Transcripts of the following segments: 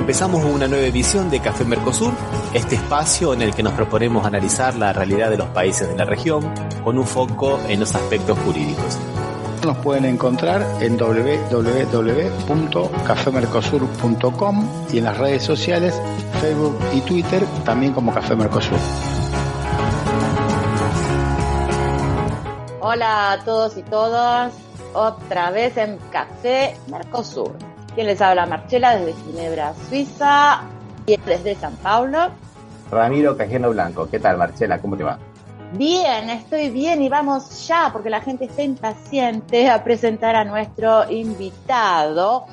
Empezamos una nueva edición de Café Mercosur, este espacio en el que nos proponemos analizar la realidad de los países de la región con un foco en los aspectos jurídicos. Nos pueden encontrar en www.cafemercosur.com y en las redes sociales, Facebook y Twitter, también como Café Mercosur. Hola a todos y todas, otra vez en Café Mercosur. Quien les habla, Marcela, desde Ginebra, Suiza, y desde San Paulo. Ramiro Cajeno Blanco. ¿Qué tal, Marcela? ¿Cómo te va? Bien, estoy bien y vamos ya, porque la gente está impaciente, a presentar a nuestro invitado,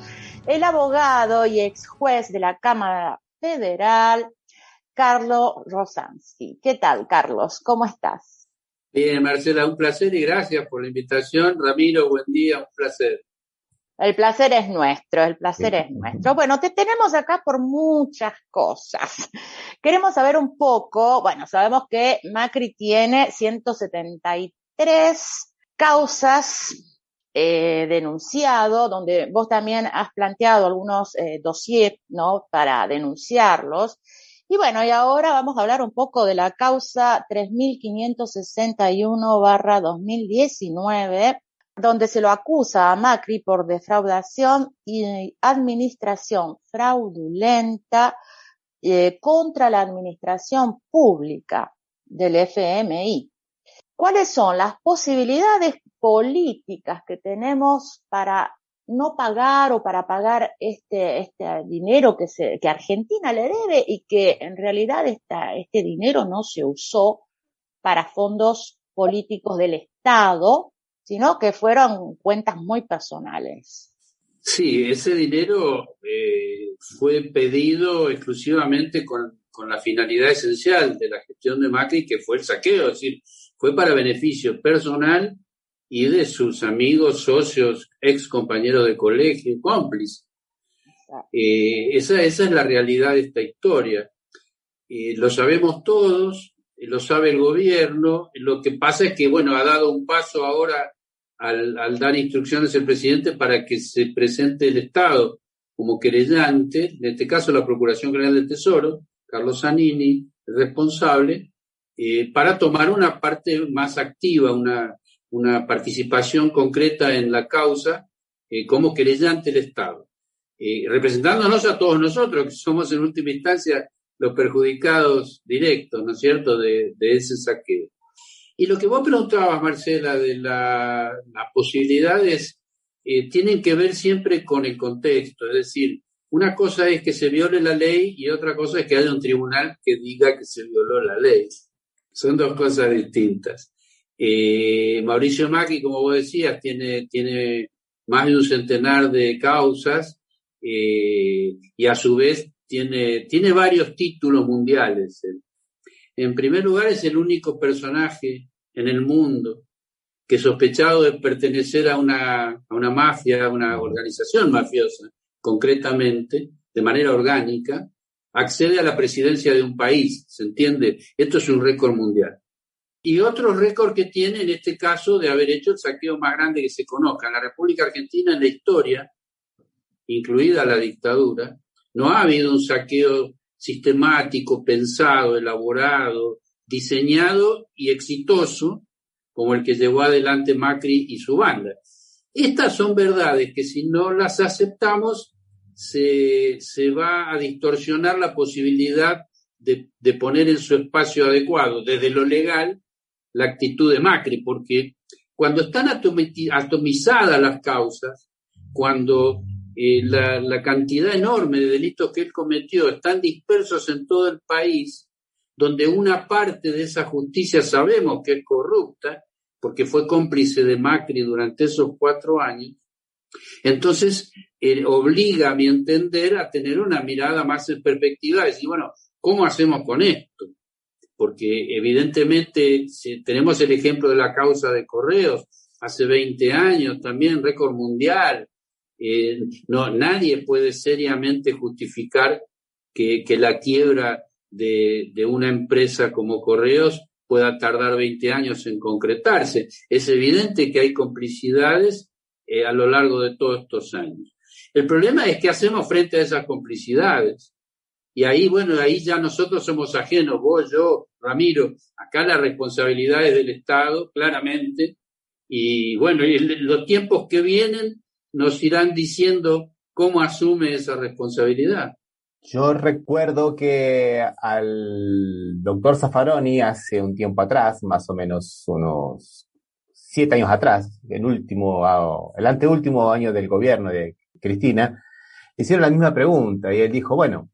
el abogado y ex juez de la Cámara Federal, Carlos Rosansky. ¿Qué tal, Carlos? ¿Cómo estás? Bien, Marcela, un placer y gracias por la invitación. Ramiro, buen día, un placer. El placer es nuestro, el placer es nuestro. Bueno, te tenemos acá por muchas cosas. Queremos saber un poco, bueno, sabemos que Macri tiene 173 causas denunciado, donde vos también has planteado algunos dossiers, ¿no?, para denunciarlos. Y bueno, y ahora vamos a hablar un poco de la causa 3561/2019, donde se lo acusa a Macri por defraudación y administración fraudulenta contra la administración pública del FMI. ¿Cuáles son las posibilidades políticas que tenemos para no pagar o para pagar este dinero que Argentina le debe y que en realidad este dinero no se usó para fondos políticos del Estado, sino que fueron cuentas muy personales? Sí, ese dinero fue pedido exclusivamente con la finalidad esencial de la gestión de Macri, que fue el saqueo, es decir, fue para beneficio personal y de sus amigos, socios, ex compañeros de colegio, cómplices. Esa es la realidad de esta historia. Lo sabemos todos, lo sabe el gobierno. Lo que pasa es que, bueno, ha dado un paso ahora al dar instrucciones el presidente para que se presente el Estado como querellante, en este caso la Procuración General del Tesoro, Carlos Zanini, el responsable, para tomar una parte más activa, una participación concreta en la causa como querellante del Estado, representándonos a todos nosotros, que somos en última instancia los perjudicados directos, ¿no es cierto?, de ese saqueo. Y lo que vos preguntabas, Marcela, de las posibilidades, tienen que ver siempre con el contexto. Es decir, una cosa es que se viole la ley y otra cosa es que haya un tribunal que diga que se violó la ley. Son dos cosas distintas. Mauricio Macri, como vos decías, tiene más de un centenar de causas y a su vez tiene varios títulos mundiales. En primer lugar, es el único personaje en el mundo que, sospechado de pertenecer a una mafia, a una organización mafiosa, concretamente, de manera orgánica, accede a la presidencia de un país, ¿se entiende? Esto es un récord mundial. Y otro récord que tiene, en este caso, de haber hecho el saqueo más grande que se conozca. En la República Argentina, en la historia, incluida la dictadura, no ha habido un saqueo sistemático, pensado, elaborado, diseñado y exitoso como el que llevó adelante Macri y su banda. Estas son verdades que, si no las aceptamos, se va a distorsionar la posibilidad de poner en su espacio adecuado, desde lo legal, la actitud de Macri, porque cuando están atomizadas las causas, cuando la cantidad enorme de delitos que él cometió están dispersos en todo el país, donde una parte de esa justicia sabemos que es corrupta, porque fue cómplice de Macri durante esos 4 años, entonces obliga, a mi entender, a tener una mirada más en perspectiva, decir, bueno, ¿cómo hacemos con esto? Porque evidentemente, si tenemos el ejemplo de la causa de Correos, hace 20 años también, récord mundial, nadie puede seriamente justificar que la quiebra de una empresa como Correos pueda tardar 20 años en concretarse. Es evidente que hay complicidades a lo largo de todos estos años. El problema es qué hacemos frente a esas complicidades. Y ahí, bueno, ahí ya nosotros somos ajenos, vos, yo, Ramiro. Acá la responsabilidad es del Estado, claramente. Y bueno, y los tiempos que vienen nos irán diciendo cómo asume esa responsabilidad. Yo recuerdo que al doctor Zaffaroni hace un tiempo atrás, más o menos unos 7 años atrás, el anteúltimo año del gobierno de Cristina, hicieron la misma pregunta y él dijo, bueno,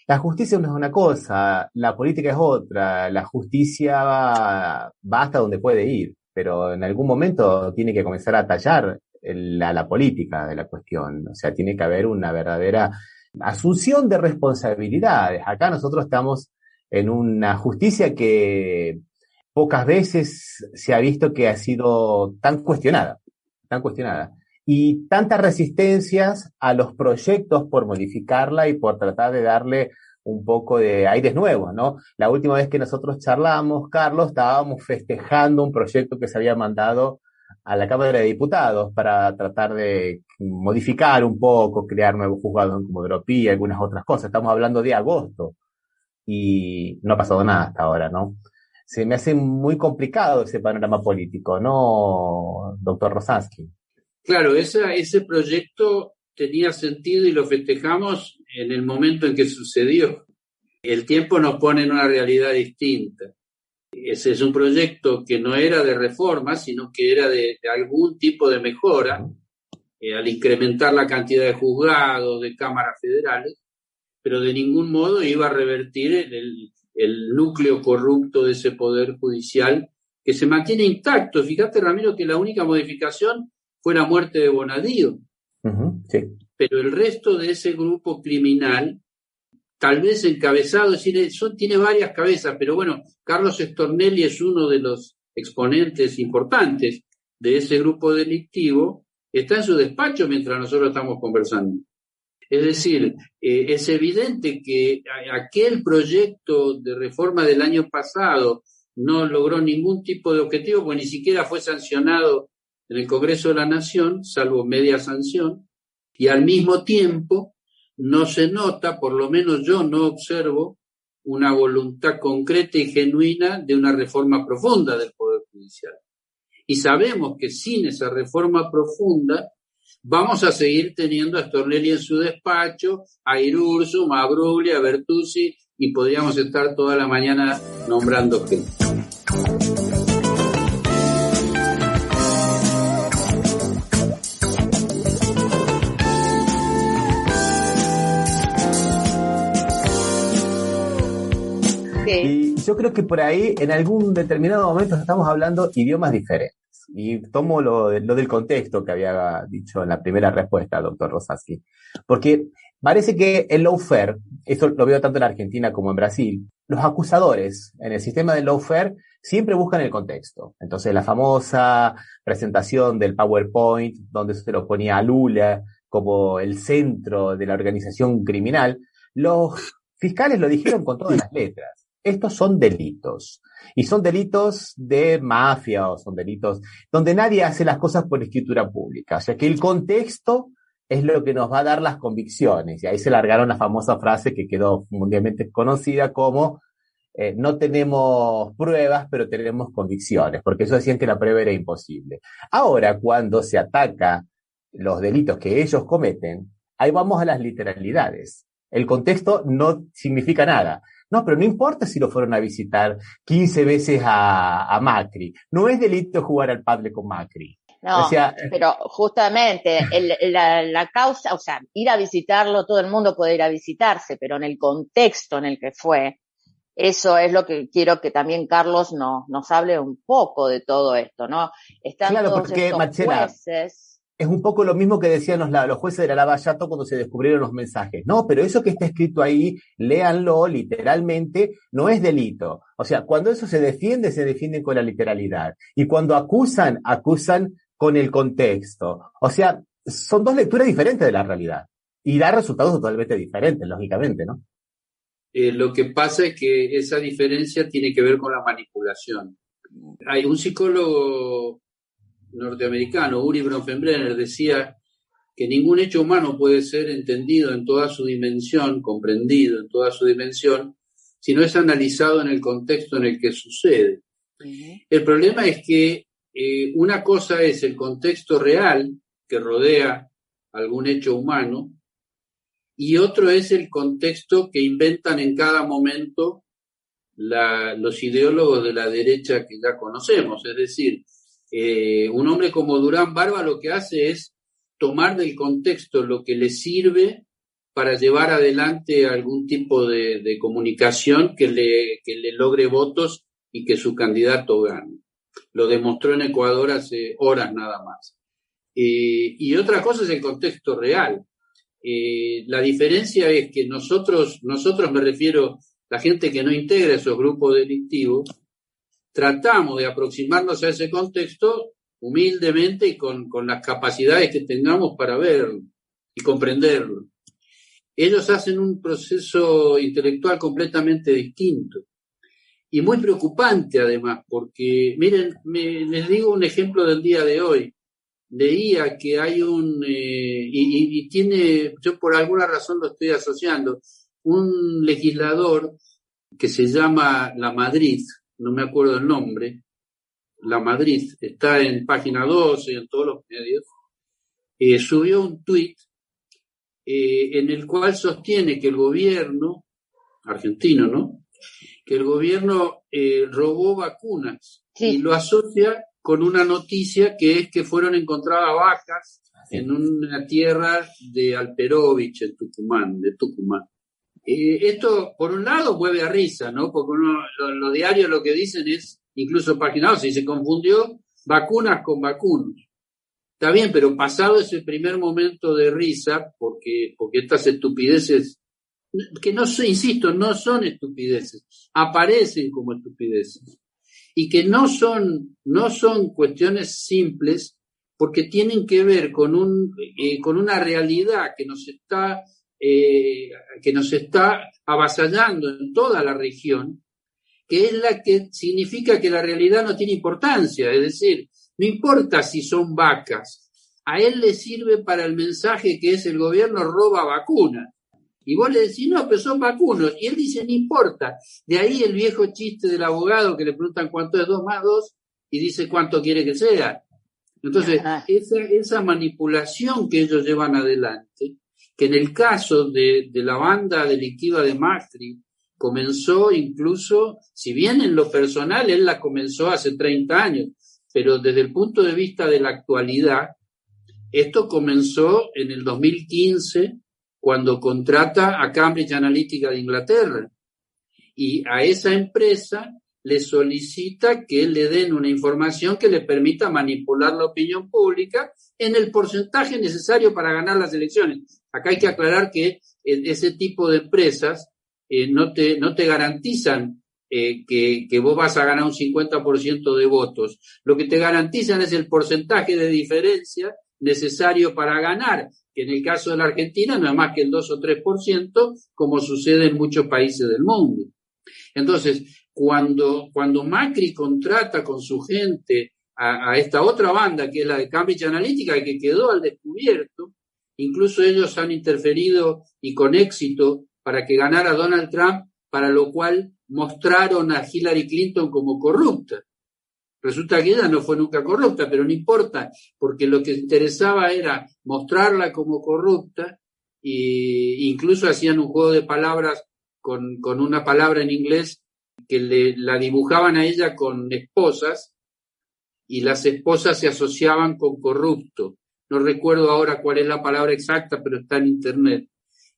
la justicia no es una cosa, la política es otra, la justicia va hasta donde puede ir, pero en algún momento tiene que comenzar a tallar la política de la cuestión, o sea, tiene que haber una verdadera asunción de responsabilidades. Acá nosotros estamos en una justicia que pocas veces se ha visto que ha sido tan cuestionada, y tantas resistencias a los proyectos por modificarla y por tratar de darle un poco de aires nuevos, ¿no? La última vez que nosotros charlamos, Carlos, estábamos festejando un proyecto que se había mandado a la Cámara de Diputados para tratar de modificar un poco, crear nuevos juzgados en Comodoro y algunas otras cosas. Estamos hablando de agosto y no ha pasado nada hasta ahora, ¿no? Se me hace muy complicado ese panorama político, ¿no, doctor Rosansky? Claro, ese proyecto tenía sentido y lo festejamos en el momento en que sucedió. El tiempo nos pone en una realidad distinta. Ese es un proyecto que no era de reforma, sino que era de algún tipo de mejora, al incrementar la cantidad de juzgados, de cámaras federales, pero de ningún modo iba a revertir el núcleo corrupto de ese poder judicial que se mantiene intacto. Fíjate, Ramiro, que la única modificación fue la muerte de Bonadío. Sí. Pero el resto de ese grupo criminal, tal vez encabezado, es decir, tiene varias cabezas, pero bueno, Carlos Stornelli es uno de los exponentes importantes de ese grupo delictivo, está en su despacho mientras nosotros estamos conversando. Es decir, es evidente que aquel proyecto de reforma del año pasado no logró ningún tipo de objetivo, porque ni siquiera fue sancionado en el Congreso de la Nación, salvo media sanción, y al mismo tiempo no se nota, por lo menos yo no observo, una voluntad concreta y genuina de una reforma profunda del Poder Judicial. Y sabemos que sin esa reforma profunda vamos a seguir teniendo a Stornelli en su despacho, a Irursum, a Bruglia, a Bertuzzi, y podríamos estar toda la mañana nombrando gente. Y yo creo que por ahí, en algún determinado momento, estamos hablando idiomas diferentes. Y tomo lo del contexto que había dicho en la primera respuesta, doctor Rosansky. Porque parece que el lawfare, esto lo veo tanto en Argentina como en Brasil, los acusadores en el sistema del lawfare siempre buscan el contexto. Entonces, la famosa presentación del PowerPoint, donde se lo ponía a Lula como el centro de la organización criminal, los fiscales lo dijeron con todas las letras. Estos son delitos. Y son delitos de mafia o son delitos donde nadie hace las cosas por escritura pública. O sea que el contexto es lo que nos va a dar las convicciones. Y ahí se largaron la famosa frase que quedó mundialmente conocida como no tenemos pruebas, pero tenemos convicciones. Porque eso decían que la prueba era imposible. Ahora, cuando se ataca los delitos que ellos cometen, ahí vamos a las literalidades. El contexto no significa nada. No, pero no importa si lo fueron a visitar 15 veces a Macri. No es delito jugar al padre con Macri. No, o sea, pero justamente la causa, o sea, ir a visitarlo, todo el mundo puede ir a visitarse, pero en el contexto en el que fue, eso es lo que quiero que también Carlos nos hable un poco de todo esto, ¿no? Están claro, todos porque, estos Marcela, jueces. es un poco lo mismo que decían los jueces de la Lava Jato cuando se descubrieron los mensajes. No, pero eso que está escrito ahí, léanlo literalmente, no es delito. O sea, cuando eso se defienden con la literalidad. Y cuando acusan con el contexto. O sea, son dos lecturas diferentes de la realidad. Y da resultados totalmente diferentes, lógicamente, ¿no? Lo que pasa es que esa diferencia tiene que ver con la manipulación. Hay un psicólogo norteamericano, Uri Bronfenbrenner, decía que ningún hecho humano puede ser entendido en toda su dimensión, comprendido en toda su dimensión, si no es analizado en el contexto en el que sucede. El problema es que una cosa es el contexto real que rodea algún hecho humano y otro es el contexto que inventan en cada momento los ideólogos de la derecha que ya conocemos. Es decir, un hombre como Durán Barba lo que hace es tomar del contexto lo que le sirve para llevar adelante algún tipo de comunicación que le logre votos y que su candidato gane. Lo demostró en Ecuador hace horas nada más. Y otra cosa es el contexto real. La diferencia es que nosotros me refiero, la gente que no integra esos grupos delictivos, tratamos de aproximarnos a ese contexto humildemente y con las capacidades que tengamos para verlo y comprenderlo. Ellos hacen un proceso intelectual completamente distinto y muy preocupante además, porque miren, les digo un ejemplo del día de hoy. Leía que hay y tiene, yo por alguna razón lo estoy asociando, un legislador que se llama Lamadrid, no me acuerdo el nombre, Lamadrid, está en página 12 y en todos los medios, subió un tuit en el cual sostiene que el gobierno argentino, ¿no? Que el gobierno robó vacunas y lo asocia con una noticia que es que fueron encontradas vacas en una tierra de Alperovich, en Tucumán, de Tucumán. Esto, por un lado, mueve a risa, ¿no? Porque los diarios lo que dicen es, incluso página 12, se confundió vacunas con vacunos. Está bien, pero pasado ese primer momento de risa, porque estas estupideces, que no insisto, no son estupideces, aparecen como estupideces. Y que no son cuestiones simples porque tienen que ver con una realidad que nos está avasallando en toda la región, que es la que significa que la realidad no tiene importancia, es decir, no importa si son vacas, a él le sirve para el mensaje que es el gobierno roba vacunas. Y vos le decís, no, pero son vacunos. Y él dice, no importa. De ahí el viejo chiste del abogado que le preguntan cuánto es 2 más 2 y dice cuánto quiere que sea. Entonces, esa manipulación que ellos llevan adelante, que en el caso de la banda delictiva de Macri, comenzó incluso, si bien en lo personal él la comenzó hace 30 años, pero desde el punto de vista de la actualidad, esto comenzó en el 2015, cuando contrata a Cambridge Analytica de Inglaterra y a esa empresa le solicita que le den una información que le permita manipular la opinión pública en el porcentaje necesario para ganar las elecciones. Acá hay que aclarar que ese tipo de empresas no te garantizan que vos vas a ganar un 50% de votos. Lo que te garantizan es el porcentaje de diferencia necesario para ganar, que en el caso de la Argentina no es más que el 2 o 3%, como sucede en muchos países del mundo. Entonces, cuando Macri contrata con su gente a esta otra banda, que es la de Cambridge Analytica, que quedó al descubierto, incluso ellos han interferido y con éxito para que ganara Donald Trump, para lo cual mostraron a Hillary Clinton como corrupta. Resulta que ella no fue nunca corrupta, pero no importa, porque lo que interesaba era mostrarla como corrupta e incluso hacían un juego de palabras con una palabra en inglés que la dibujaban a ella con esposas y las esposas se asociaban con corrupto. No recuerdo ahora cuál es la palabra exacta, pero está en internet.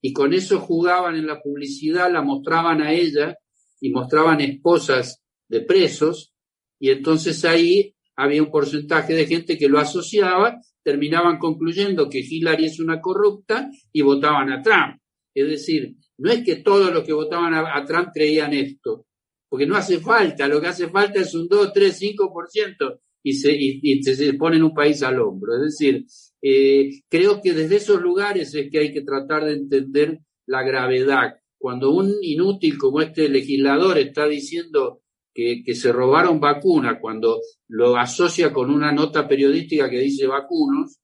Y con eso jugaban en la publicidad, la mostraban a ella y mostraban esposas de presos. Y entonces ahí había un porcentaje de gente que lo asociaba, terminaban concluyendo que Hillary es una corrupta y votaban a Trump. Es decir, no es que todos los que votaban a Trump creían esto, porque no hace falta, lo que hace falta es un 2, 3, 5% y se pone en un país al hombro. Es decir, creo que desde esos lugares es que hay que tratar de entender la gravedad. Cuando un inútil como este legislador está diciendo que se robaron vacunas, cuando lo asocia con una nota periodística que dice vacunos,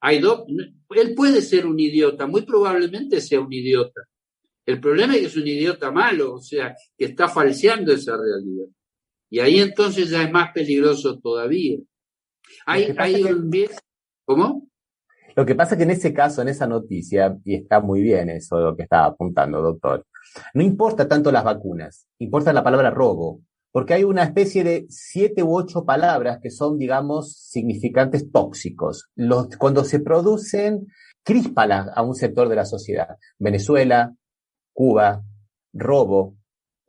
Él puede ser un idiota, muy probablemente sea un idiota. El problema es que es un idiota malo, o sea, que está falseando esa realidad. Y ahí entonces ya es más peligroso todavía. ¿Cómo? Lo que pasa es que en ese caso, en esa noticia, y está muy bien eso de lo que estaba apuntando, doctor, no importa tanto las vacunas, importa la palabra robo, porque hay una especie de 7 u 8 palabras que son, digamos, significantes tóxicos. Cuando se producen, crispa a un sector de la sociedad. Venezuela, Cuba, robo,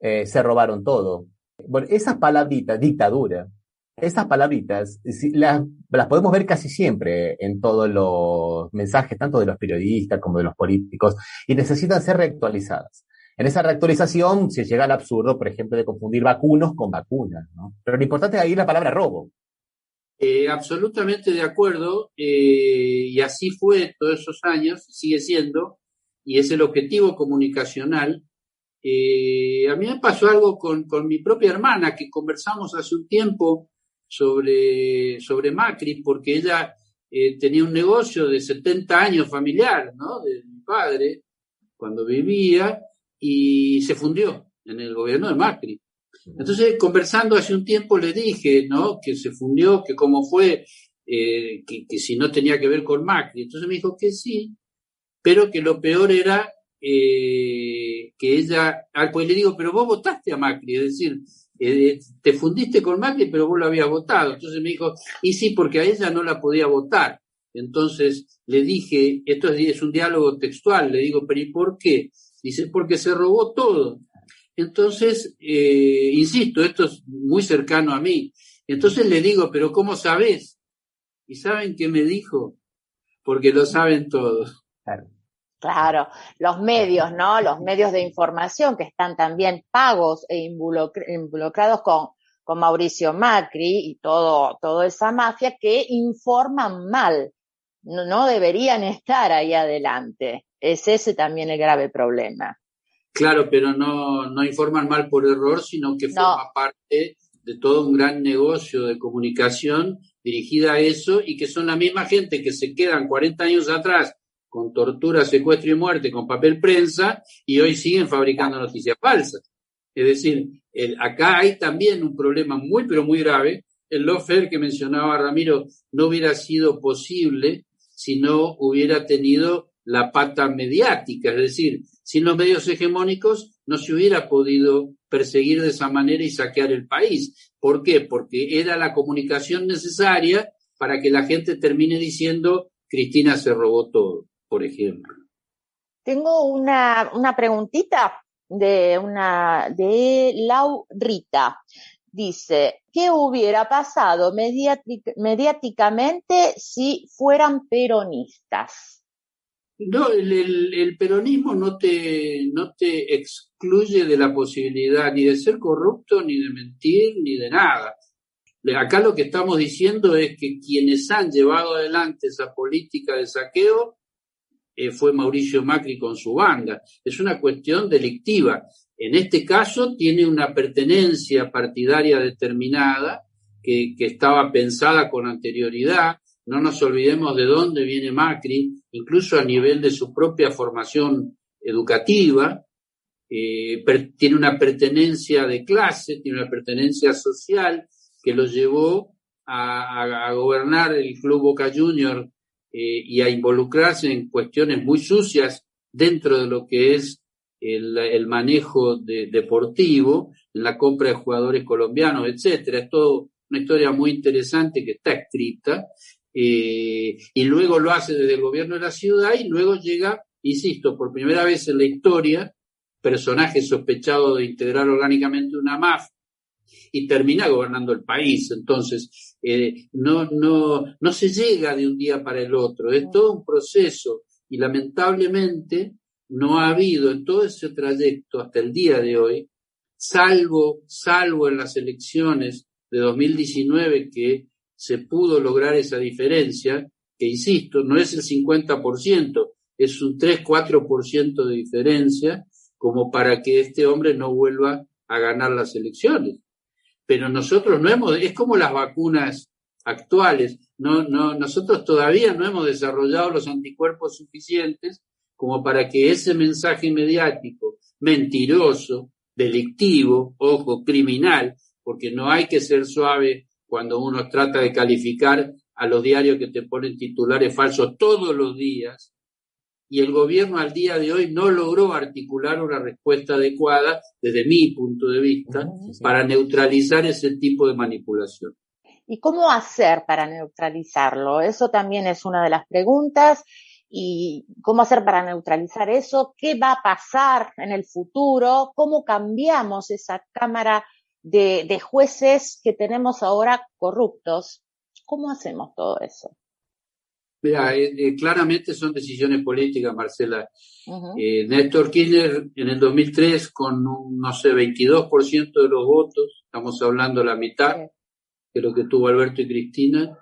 se robaron todo. Bueno, esas palabritas, dictadura, esas palabritas las podemos ver casi siempre en todos los mensajes, tanto de los periodistas como de los políticos, y necesitan ser reactualizadas. En esa reactualización se llega al absurdo, por ejemplo, de confundir vacunos con vacunas, ¿no? Pero lo importante es ahí la palabra robo. Absolutamente de acuerdo, y así fue todos esos años, sigue siendo, y es el objetivo comunicacional. A mí me pasó algo con mi propia hermana, que conversamos hace un tiempo sobre Macri, porque ella tenía un negocio de 70 años familiar, ¿no? De mi padre, cuando vivía, y se fundió en el gobierno de Macri. Entonces, conversando hace un tiempo, le dije, ¿no? Que se fundió, que cómo fue, que si no tenía que ver con Macri. Entonces me dijo que sí, pero que lo peor era que ella, pues le digo, pero vos votaste a Macri, es decir, te fundiste con Macri, pero vos lo habías votado. Entonces me dijo, y sí, porque a ella no la podía votar. Entonces le dije, esto es un diálogo textual, le digo, pero ¿y por qué? Dice, porque se robó todo. Entonces, insisto, esto es muy cercano a mí. Entonces le digo, pero ¿cómo sabés? ¿Y saben qué me dijo? Porque lo saben todos. Claro, los medios, ¿no? Los medios de información que están también pagos e involucrados con Mauricio Macri y toda esa mafia que informan mal. No deberían estar ahí adelante. Es ese también el grave problema. Claro, pero no informan mal por error, sino que forma parte de todo un gran negocio de comunicación dirigida a eso, y que son la misma gente que se quedan 40 años atrás con tortura, secuestro y muerte, con papel prensa, y hoy siguen fabricando noticias falsas. Es decir, acá hay también un problema muy, pero muy grave. El lawfare que mencionaba Ramiro no hubiera sido posible si no hubiera tenido la pata mediática, es decir, sin los medios hegemónicos no se hubiera podido perseguir de esa manera y saquear el país. ¿Por qué? Porque era la comunicación necesaria para que la gente termine diciendo Cristina se robó todo, por ejemplo. Tengo una preguntita de Laurita. Dice, ¿qué hubiera pasado mediáticamente si fueran peronistas? No, el peronismo no te excluye de la posibilidad ni de ser corrupto, ni de mentir, ni de nada. Acá lo que estamos diciendo es que quienes han llevado adelante esa política de saqueo fue Mauricio Macri con su banda. Es una cuestión delictiva. En este caso tiene una pertenencia partidaria determinada que estaba pensada con anterioridad. No nos olvidemos de dónde viene Macri, incluso a nivel de su propia formación educativa. Tiene una pertenencia de clase, tiene una pertenencia social que lo llevó a gobernar el Club Boca Juniors y a involucrarse en cuestiones muy sucias dentro de lo que es el manejo deportivo, en la compra de jugadores colombianos, etcétera. Es todo una historia muy interesante que está escrita. Y luego lo hace desde el gobierno de la ciudad, y luego llega, insisto, por primera vez en la historia, personaje sospechado de integrar orgánicamente una mafia, y termina gobernando el país. Entonces, no se llega de un día para el otro, es todo un proceso, y lamentablemente no ha habido en todo ese trayecto hasta el día de hoy, salvo en las elecciones de 2019 que se pudo lograr esa diferencia, que insisto, no es el 50%, es un 3-4% de diferencia, como para que este hombre no vuelva a ganar las elecciones. Pero nosotros es como las vacunas actuales. Nosotros todavía no hemos desarrollado los anticuerpos suficientes como para que ese mensaje mediático, mentiroso, delictivo, ojo, criminal, porque no hay que ser suave cuando uno trata de calificar a los diarios que te ponen titulares falsos todos los días, y el gobierno al día de hoy no logró articular una respuesta adecuada, desde mi punto de vista, para neutralizar ese tipo de manipulación. ¿Y cómo hacer para neutralizarlo? Eso también es una de las preguntas. ¿Y cómo hacer para neutralizar eso? ¿Qué va a pasar en el futuro? ¿Cómo cambiamos esa cámara de jueces que tenemos ahora corruptos? ¿Cómo hacemos todo eso? Mira, claramente son decisiones políticas, Marcela. Néstor Kirchner en el 2003 con un, 22% de los votos, estamos hablando la mitad de lo que tuvo Alberto y Cristina,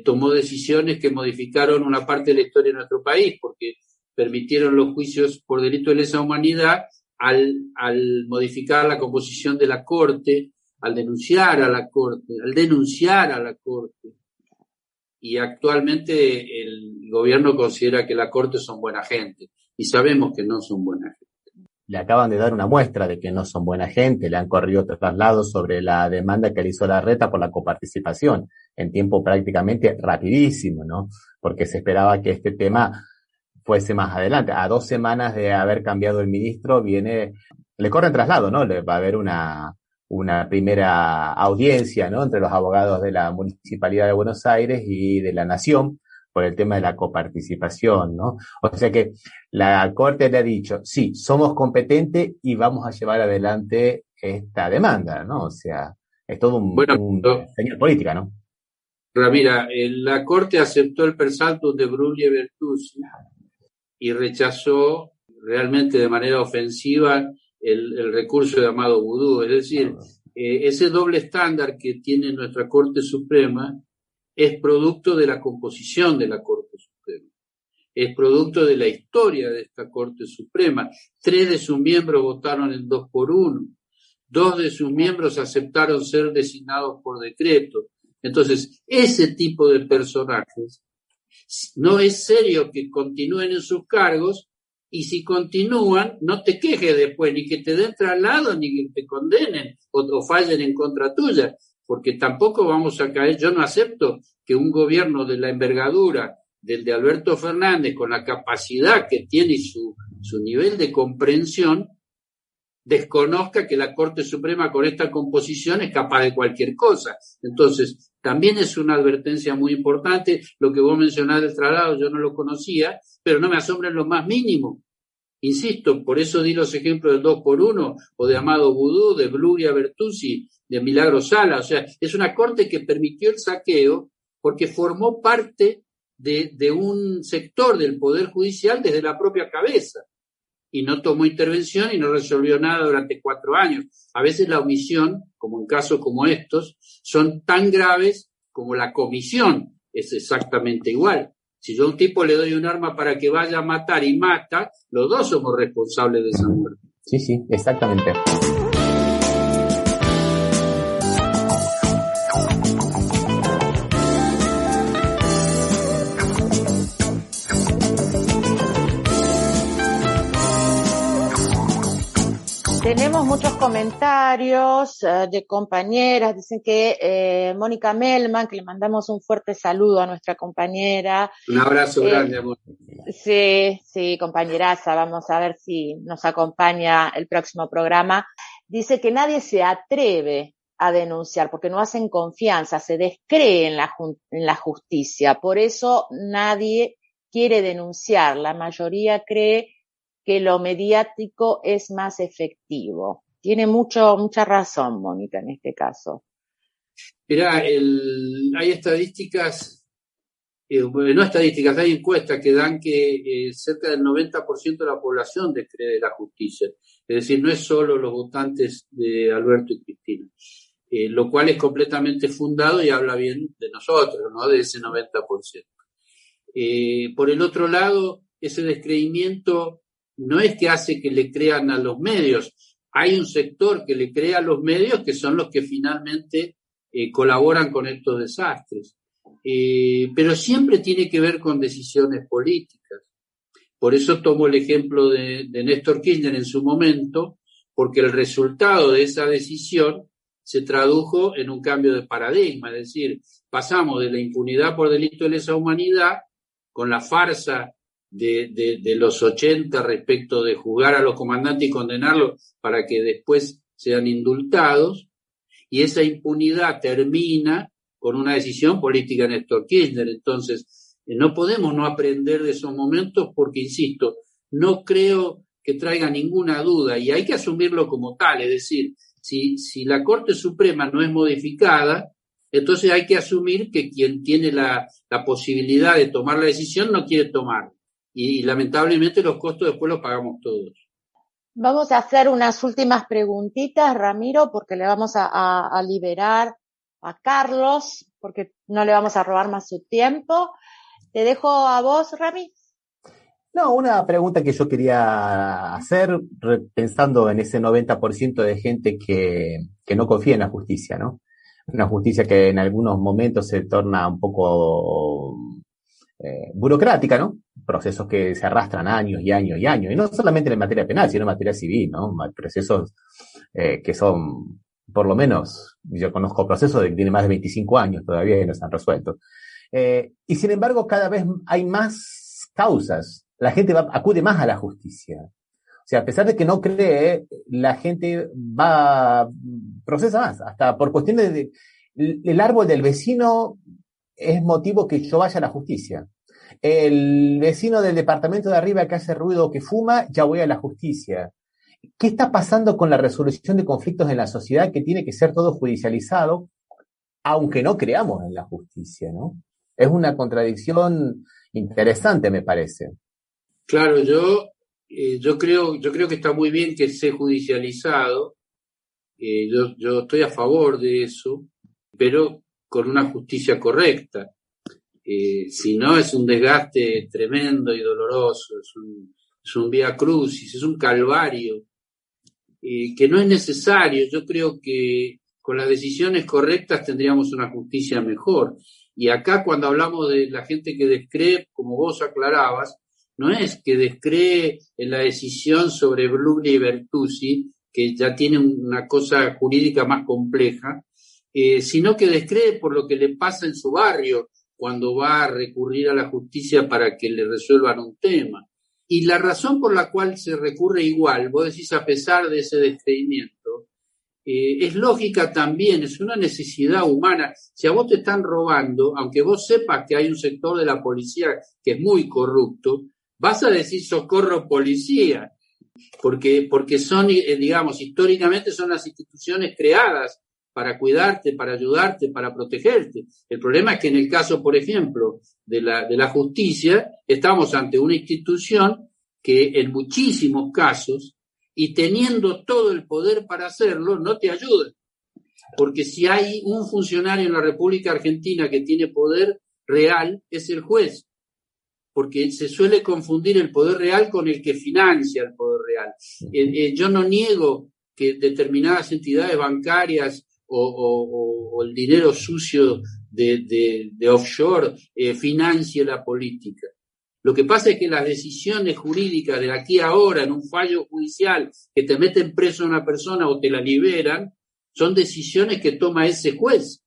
tomó decisiones que modificaron una parte de la historia de nuestro país, porque permitieron los juicios por delito de lesa humanidad al modificar la composición de la Corte, al denunciar a la Corte. Y actualmente el gobierno considera que la Corte son buena gente, y sabemos que no son buena gente. Le acaban de dar una muestra de que no son buena gente, le han corrido traslados sobre la demanda que le hizo Larreta por la coparticipación, en tiempo prácticamente rapidísimo, ¿no? Porque se esperaba que este tema fuese más adelante. A 2 semanas de haber cambiado el ministro le corren traslado, ¿no? Le va a haber una primera audiencia, ¿no? Entre los abogados de la Municipalidad de Buenos Aires y de la Nación, por el tema de la coparticipación, ¿no? O sea que la Corte le ha dicho, sí, somos competentes y vamos a llevar adelante esta demanda, ¿no? O sea, es todo una señal política, ¿no? Ramira, la Corte aceptó el persaltum de Bruglia y Bertuzzi y rechazó realmente de manera ofensiva el recurso de Amado Boudou. Es decir, ese doble estándar que tiene nuestra Corte Suprema es producto de la composición de la Corte Suprema, es producto de la historia de esta Corte Suprema. 3 de sus miembros votaron en 2-1, 2 de sus miembros aceptaron ser designados por decreto. Entonces, ese tipo de personajes no es serio que continúen en sus cargos, y si continúan, no te quejes después, ni que te den traslado, ni que te condenen o fallen en contra tuya, porque tampoco vamos a caer. Yo no acepto que un gobierno de la envergadura del de Alberto Fernández, con la capacidad que tiene y su nivel de comprensión, desconozca que la Corte Suprema con esta composición es capaz de cualquier cosa. Entonces, también es una advertencia muy importante. Lo que vos mencionás del traslado, yo no lo conocía, pero no me asombra en lo más mínimo. Insisto, por eso di los ejemplos del 2-1, o de Amado Boudou, de Bruglia Bertuzzi, de Milagro Sala. O sea, es una Corte que permitió el saqueo porque formó parte de un sector del Poder Judicial desde la propia cabeza, y no tomó intervención y no resolvió nada durante 4 años. A veces la omisión, como en casos como estos, son tan graves como la comisión. Es exactamente igual. Si yo a un tipo le doy un arma para que vaya a matar y mata, los dos somos responsables de esa muerte. Sí, exactamente. Tenemos muchos comentarios de compañeras. Dicen que Mónica Melman, que le mandamos un fuerte saludo a nuestra compañera. Un abrazo grande, amor. Sí, compañeraza. Vamos a ver si nos acompaña el próximo programa. Dice que nadie se atreve a denunciar porque no hacen confianza, se descree en la justicia. Por eso nadie quiere denunciar. La mayoría cree que lo mediático es más efectivo. Tiene mucha razón, Mónica, en este caso. Mirá, hay estadísticas, hay encuestas que dan que cerca del 90% de la población descree de la justicia. Es decir, no es solo los votantes de Alberto y Cristina, lo cual es completamente fundado y habla bien de nosotros, ¿no? De ese 90%. Por el otro lado, ese descreimiento no es que hace que le crean a los medios. Hay un sector que le crea a los medios que son los que finalmente colaboran con estos desastres. Pero siempre tiene que ver con decisiones políticas. Por eso tomo el ejemplo de Néstor Kirchner en su momento, porque el resultado de esa decisión se tradujo en un cambio de paradigma, es decir, pasamos de la impunidad por delito de lesa humanidad, con la farsa de los 80 respecto de juzgar a los comandantes y condenarlos para que después sean indultados, y esa impunidad termina con una decisión política de Néstor Kirchner. Entonces, no podemos no aprender de esos momentos porque, insisto, no creo que traiga ninguna duda y hay que asumirlo como tal, es decir, si la Corte Suprema no es modificada, entonces hay que asumir que quien tiene la posibilidad de tomar la decisión no quiere tomar. Y lamentablemente los costos después los pagamos todos. Vamos a hacer unas últimas preguntitas, Ramiro, porque le vamos a liberar a Carlos, porque no le vamos a robar más su tiempo. Te dejo a vos, Rami. No, una pregunta que yo quería hacer, pensando en ese 90% de gente que no confía en la justicia, ¿no? Una justicia que en algunos momentos se torna un poco burocrática, ¿no? Procesos que se arrastran años y años y años, y no solamente en materia penal, sino en materia civil, ¿no? Procesos que son, por lo menos, yo conozco procesos que tienen más de 25 años todavía y no se han resuelto. Y sin embargo, cada vez hay más causas. La gente acude más a la justicia. O sea, a pesar de que no cree, la gente procesa más, hasta por cuestiones el árbol del vecino es motivo que yo vaya a la justicia. El vecino del departamento de arriba que hace ruido o que fuma, ya voy a la justicia. ¿Qué está pasando con la resolución de conflictos en la sociedad que tiene que ser todo judicializado, aunque no creamos en la justicia, ¿no? Es una contradicción interesante, me parece. Claro, yo creo que está muy bien que esté judicializado. Yo estoy a favor de eso, pero con una justicia correcta. Si no, es un desgaste tremendo y doloroso, es un vía crucis, es un calvario, que no es necesario. Yo creo que con las decisiones correctas tendríamos una justicia mejor. Y acá, cuando hablamos de la gente que descree, como vos aclarabas, no es que descree en la decisión sobre Bruglia y Bertuzzi, que ya tiene una cosa jurídica más compleja, sino que descree por lo que le pasa en su barrio cuando va a recurrir a la justicia para que le resuelvan un tema. Y la razón por la cual se recurre igual, vos decís a pesar de ese descreimiento, es lógica también, es una necesidad humana. Si a vos te están robando, aunque vos sepas que hay un sector de la policía que es muy corrupto, vas a decir socorro policía, porque son, digamos, históricamente son las instituciones creadas para cuidarte, para ayudarte, para protegerte. El problema es que en el caso, por ejemplo, de la justicia, estamos ante una institución que en muchísimos casos, y teniendo todo el poder para hacerlo, no te ayuda. Porque si hay un funcionario en la República Argentina que tiene poder real, es el juez. Porque se suele confundir el poder real con el que financia el poder real. Yo no niego que determinadas entidades bancarias o el dinero sucio de offshore financie la política. Lo que pasa es que las decisiones jurídicas de aquí a ahora, en un fallo judicial, que te meten preso a una persona o te la liberan, son decisiones que toma ese juez.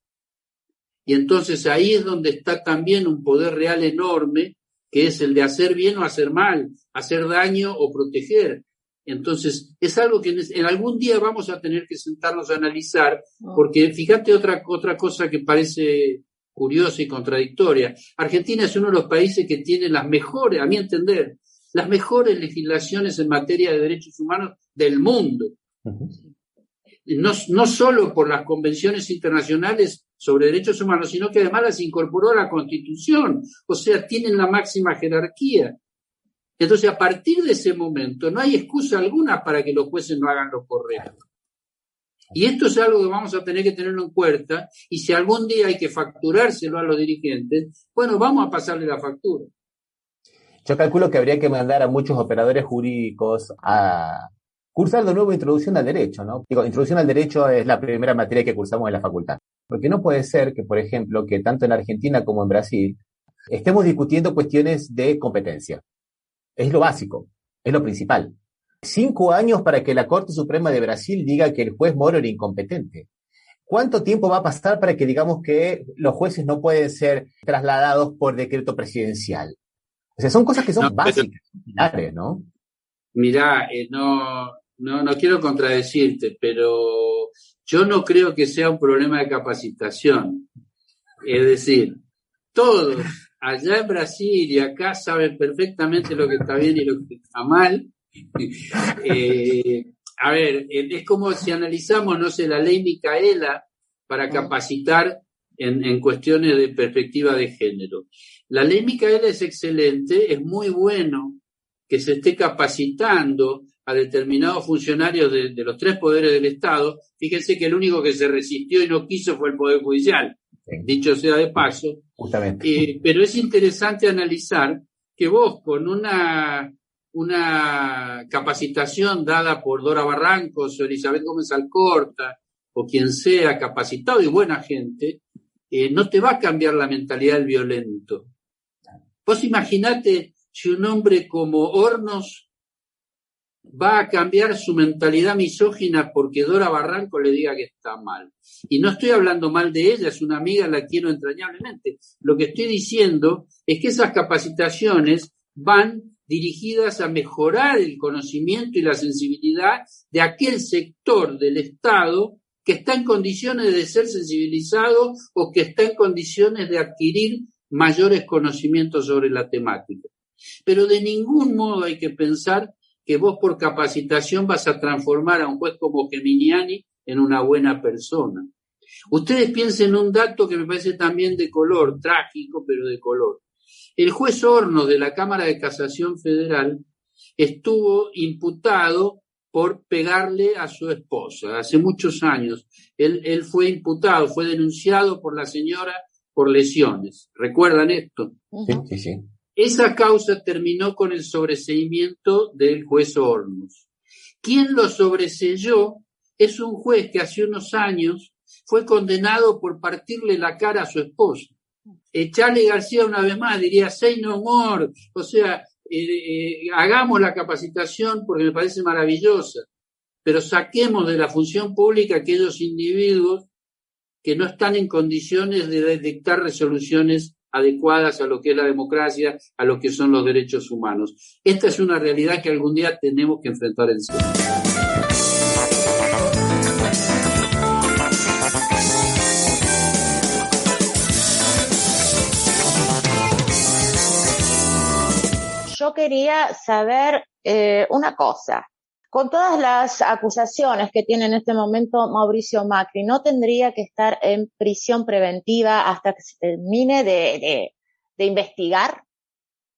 Y entonces ahí es donde está también un poder real enorme, que es el de hacer bien o hacer mal, hacer daño o proteger. Entonces, es algo que en algún día vamos a tener que sentarnos a analizar, porque fíjate otra cosa que parece curiosa y contradictoria. Argentina es uno de los países que tiene las mejores, a mi entender, las mejores legislaciones en materia de derechos humanos del mundo. Uh-huh. No solo por las convenciones internacionales sobre derechos humanos, sino que además las incorporó a la Constitución. O sea, tienen la máxima jerarquía. Entonces, a partir de ese momento, no hay excusa alguna para que los jueces no hagan lo correcto. Y esto es algo que vamos a tener que tenerlo en cuenta, y si algún día hay que facturárselo a los dirigentes, bueno, vamos a pasarle la factura. Yo calculo que habría que mandar a muchos operadores jurídicos a cursar de nuevo Introducción al Derecho, ¿no? Digo, Introducción al Derecho es la primera materia que cursamos en la facultad. Porque no puede ser que, por ejemplo, que tanto en Argentina como en Brasil estemos discutiendo cuestiones de competencia. Es lo básico, es lo principal. 5 años para que la Corte Suprema de Brasil diga que el juez Moro era incompetente. ¿Cuánto tiempo va a pasar para que digamos que los jueces no pueden ser trasladados por decreto presidencial? O sea, son cosas que son básicas, pilares, ¿no? Mirá, no quiero contradecirte, pero yo no creo que sea un problema de capacitación. Es decir, todos allá en Brasil y acá saben perfectamente lo que está bien y lo que está mal. A ver, es como si analizamos, no sé, la ley Micaela para capacitar en cuestiones de perspectiva de género. La ley Micaela es excelente, es muy bueno que se esté capacitando a determinados funcionarios de los 3 poderes del Estado. Fíjense que el único que se resistió y no quiso fue el Poder Judicial, dicho sea de paso. Justamente. Pero es interesante analizar que vos con una capacitación dada por Dora Barrancos o Elizabeth Gómez Alcorta o quien sea capacitado y buena gente, no te va a cambiar la mentalidad del violento. Vos imaginate si un hombre como Hornos va a cambiar su mentalidad misógina porque Dora Barranco le diga que está mal. Y no estoy hablando mal de ella, es una amiga, la quiero entrañablemente. Lo que estoy diciendo es que esas capacitaciones van dirigidas a mejorar el conocimiento y la sensibilidad de aquel sector del Estado que está en condiciones de ser sensibilizado o que está en condiciones de adquirir mayores conocimientos sobre la temática. Pero de ningún modo hay que pensar que vos por capacitación vas a transformar a un juez como Geminiani en una buena persona. Ustedes piensen un dato que me parece también de color, trágico, pero de color. El juez Hornos de la Cámara de Casación Federal estuvo imputado por pegarle a su esposa hace muchos años. Él fue imputado, fue denunciado por la señora por lesiones. ¿Recuerdan esto? Sí. Esa causa terminó con el sobreseimiento del juez Hornos. Quien lo sobreseyó es un juez que hace unos años fue condenado por partirle la cara a su esposa. Charlie García una vez más diría say no more, o sea, hagamos la capacitación porque me parece maravillosa, pero saquemos de la función pública aquellos individuos que no están en condiciones de dictar resoluciones adecuadas a lo que es la democracia, a lo que son los derechos humanos. Esta es una realidad que algún día tenemos que enfrentar en serio. Yo quería saber una cosa. Con todas las acusaciones que tiene en este momento Mauricio Macri, ¿no tendría que estar en prisión preventiva hasta que se termine de investigar?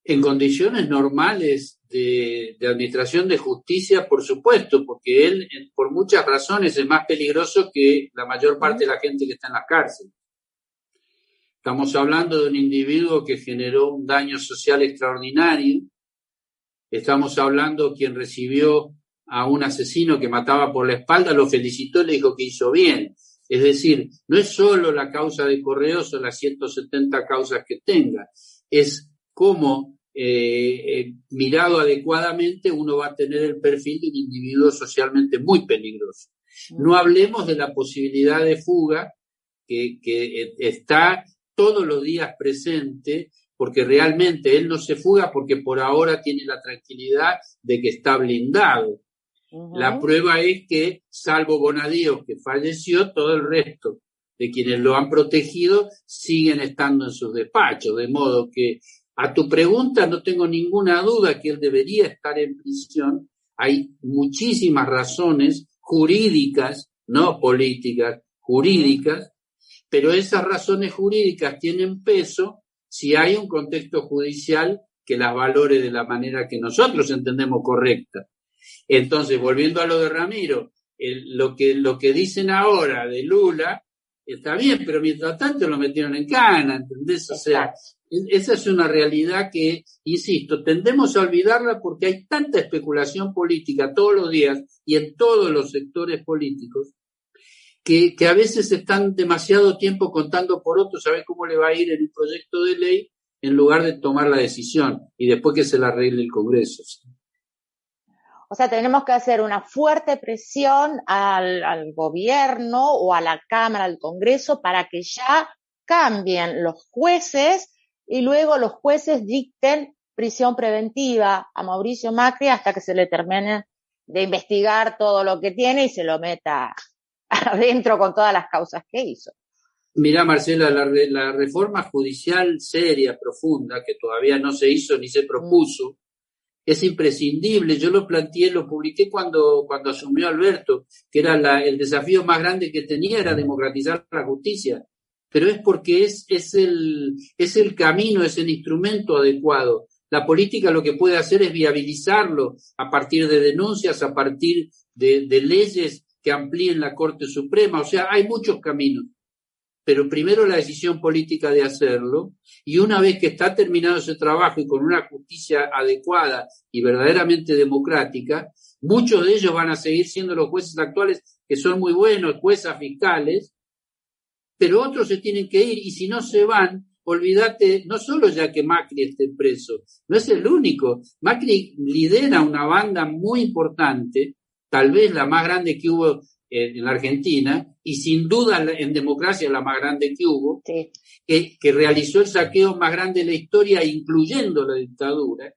En condiciones normales de administración de justicia, por supuesto, porque él, por muchas razones, es más peligroso que la mayor parte de la gente que está en las cárceles. Estamos hablando de un individuo que generó un daño social extraordinario. Estamos hablando de quien recibió a un asesino que mataba por la espalda, lo felicitó y le dijo que hizo bien. Es decir, no es solo la causa de Correos o las 170 causas que tenga, es cómo, mirado adecuadamente, uno va a tener el perfil de un individuo socialmente muy peligroso. No hablemos de la posibilidad de fuga que está todos los días presente, porque realmente él no se fuga porque por ahora tiene la tranquilidad de que está blindado. La prueba es que, salvo Bonadío, que falleció, todo el resto de quienes lo han protegido siguen estando en sus despachos. De modo que, a tu pregunta, no tengo ninguna duda que él debería estar en prisión. Hay muchísimas razones jurídicas, no políticas, jurídicas, pero esas razones jurídicas tienen peso si hay un contexto judicial que las valore de la manera que nosotros entendemos correcta. Entonces, volviendo a lo de Ramiro, lo que dicen ahora de Lula está bien, pero mientras tanto lo metieron en cana, ¿entendés? O sea, esa es una realidad que, insisto, tendemos a olvidarla porque hay tanta especulación política todos los días y en todos los sectores políticos. que a veces están demasiado tiempo contando por otros a ver cómo le va a ir en un proyecto de ley en lugar de tomar la decisión y después que se la arregle el Congreso. O sea, tenemos que hacer una fuerte presión al gobierno o a la Cámara, al Congreso, para que ya cambien los jueces y luego los jueces dicten prisión preventiva a Mauricio Macri hasta que se le termine de investigar todo lo que tiene y se lo meta adentro con todas las causas que hizo. Mirá, Marcela, la reforma judicial seria, profunda, que todavía no se hizo ni se propuso, es imprescindible. Yo lo planteé, lo publiqué cuando asumió Alberto, que era el desafío más grande que tenía era democratizar la justicia. Pero es porque es el camino, es el instrumento adecuado. La política lo que puede hacer es viabilizarlo a partir de denuncias, a partir de leyes que amplíen la Corte Suprema. O sea, hay muchos caminos. Pero primero la decisión política de hacerlo, y una vez que está terminado ese trabajo y con una justicia adecuada y verdaderamente democrática, muchos de ellos van a seguir siendo los jueces actuales, que son muy buenos, juezas, fiscales, pero otros se tienen que ir, y si no se van, olvídate, no solo ya que Macri esté preso, no es el único. Macri lidera una banda muy importante, tal vez la más grande que hubo en la Argentina, y sin duda en democracia la más grande que hubo, sí, que realizó el saqueo más grande de la historia, incluyendo la dictadura,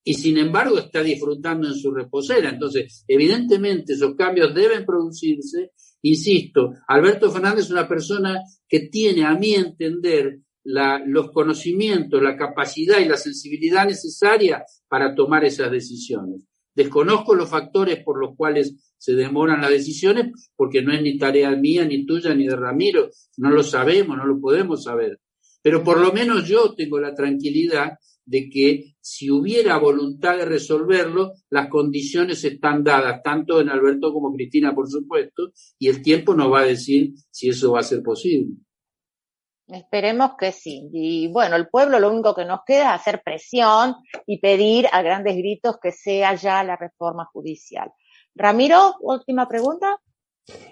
y sin embargo está disfrutando en su reposera. Entonces, evidentemente esos cambios deben producirse. Insisto, Alberto Fernández es una persona que tiene, a mi entender, los conocimientos, la capacidad y la sensibilidad necesaria para tomar esas decisiones. Desconozco los factores por los cuales se demoran las decisiones, porque no es ni tarea mía, ni tuya, ni de Ramiro. No lo sabemos, no lo podemos saber. Pero por lo menos yo tengo la tranquilidad de que si hubiera voluntad de resolverlo, las condiciones están dadas, tanto en Alberto como Cristina, por supuesto, y el tiempo nos va a decir si eso va a ser posible. Esperemos que sí. Y bueno, el pueblo lo único que nos queda es hacer presión y pedir a grandes gritos que sea ya la reforma judicial. Ramiro, última pregunta.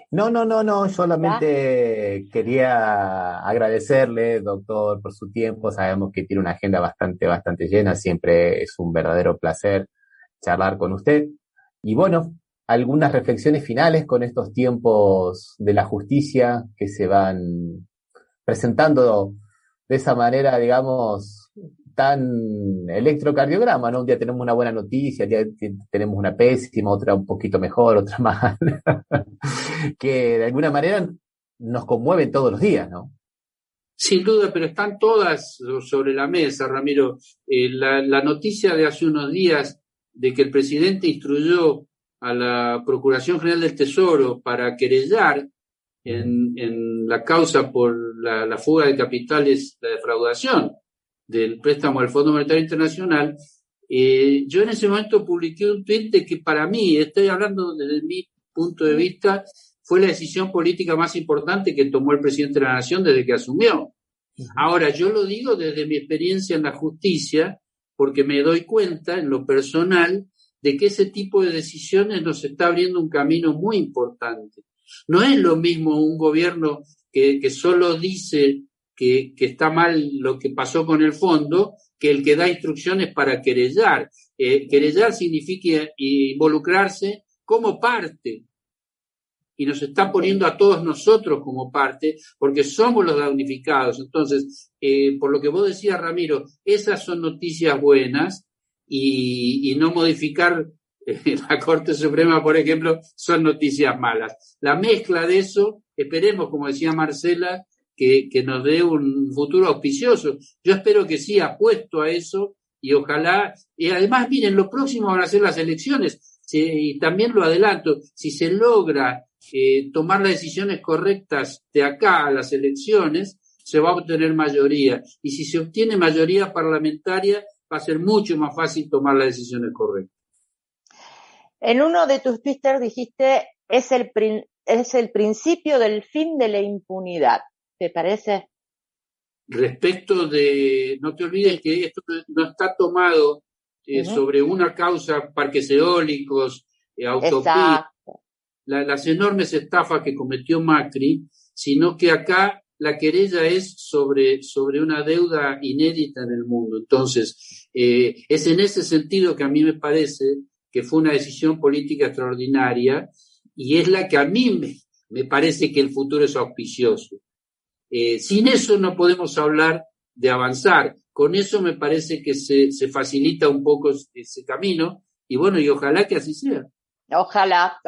No, solamente quería agradecerle, doctor, por su tiempo. Sabemos que tiene una agenda bastante llena, siempre es un verdadero placer charlar con usted. Y bueno, algunas reflexiones finales con estos tiempos de la justicia que se van presentando de esa manera, digamos, tan electrocardiograma, ¿no? Un día tenemos una buena noticia, un día tenemos una pésima, otra un poquito mejor, otra mal, que de alguna manera nos conmueven todos los días, ¿no? Sin duda, pero están todas sobre la mesa, Ramiro. La noticia de hace unos días de que el presidente instruyó a la Procuración General del Tesoro para querellar en la causa por la fuga de capitales, la defraudación del préstamo al Fondo Monetario Internacional, yo en ese momento publiqué un tuit de que para mí, estoy hablando desde mi punto de vista, fue la decisión política más importante que tomó el presidente de la Nación desde que asumió. Ahora, yo lo digo desde mi experiencia en la justicia, porque me doy cuenta en lo personal de que ese tipo de decisiones nos está abriendo un camino muy importante. No es lo mismo un gobierno que solo dice que está mal lo que pasó con el fondo, que el que da instrucciones para querellar. Querellar significa involucrarse como parte, y nos está poniendo a todos nosotros como parte, porque somos los damnificados. Entonces, por lo que vos decías, Ramiro, esas son noticias buenas, y no modificar la Corte Suprema, por ejemplo, son noticias malas. La mezcla de eso, esperemos, como decía Marcela, que nos dé un futuro auspicioso. Yo espero que sí, apuesto a eso, y ojalá, y además, miren, lo próximo van a ser las elecciones, y también lo adelanto, si se logra tomar las decisiones correctas de acá a las elecciones, se va a obtener mayoría, y si se obtiene mayoría parlamentaria, va a ser mucho más fácil tomar las decisiones correctas. En uno de tus Twitter dijiste, es el principio del fin de la impunidad. ¿Te parece? Respecto de, no te olvides que esto no está tomado sobre una causa, parques eólicos, autopistas. las enormes estafas que cometió Macri, sino que acá la querella es sobre una deuda inédita en el mundo. Entonces, es en ese sentido que a mí me parece que fue una decisión política extraordinaria y es la que a mí me parece que el futuro es auspicioso. Sin eso no podemos hablar de avanzar. Con eso me parece que se facilita un poco ese camino y bueno, y ojalá que así sea. Ojalá.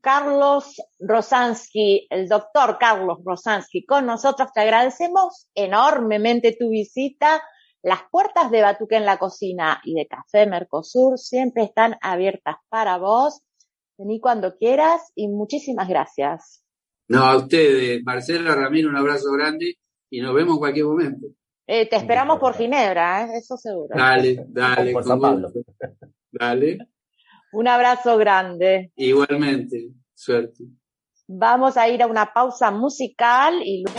Carlos Rosansky, el doctor Carlos Rosansky, con nosotros. Te agradecemos enormemente tu visita. Las puertas de Batuque en la Cocina y de Café Mercosur siempre están abiertas para vos. Vení cuando quieras y muchísimas gracias. No, a ustedes, Marcela, Ramiro, un abrazo grande y nos vemos en cualquier momento. Te esperamos por Ginebra, eso seguro. Dale. Por San Pablo. Dale. Un abrazo grande. Igualmente, suerte. Vamos a ir a una pausa musical y luego...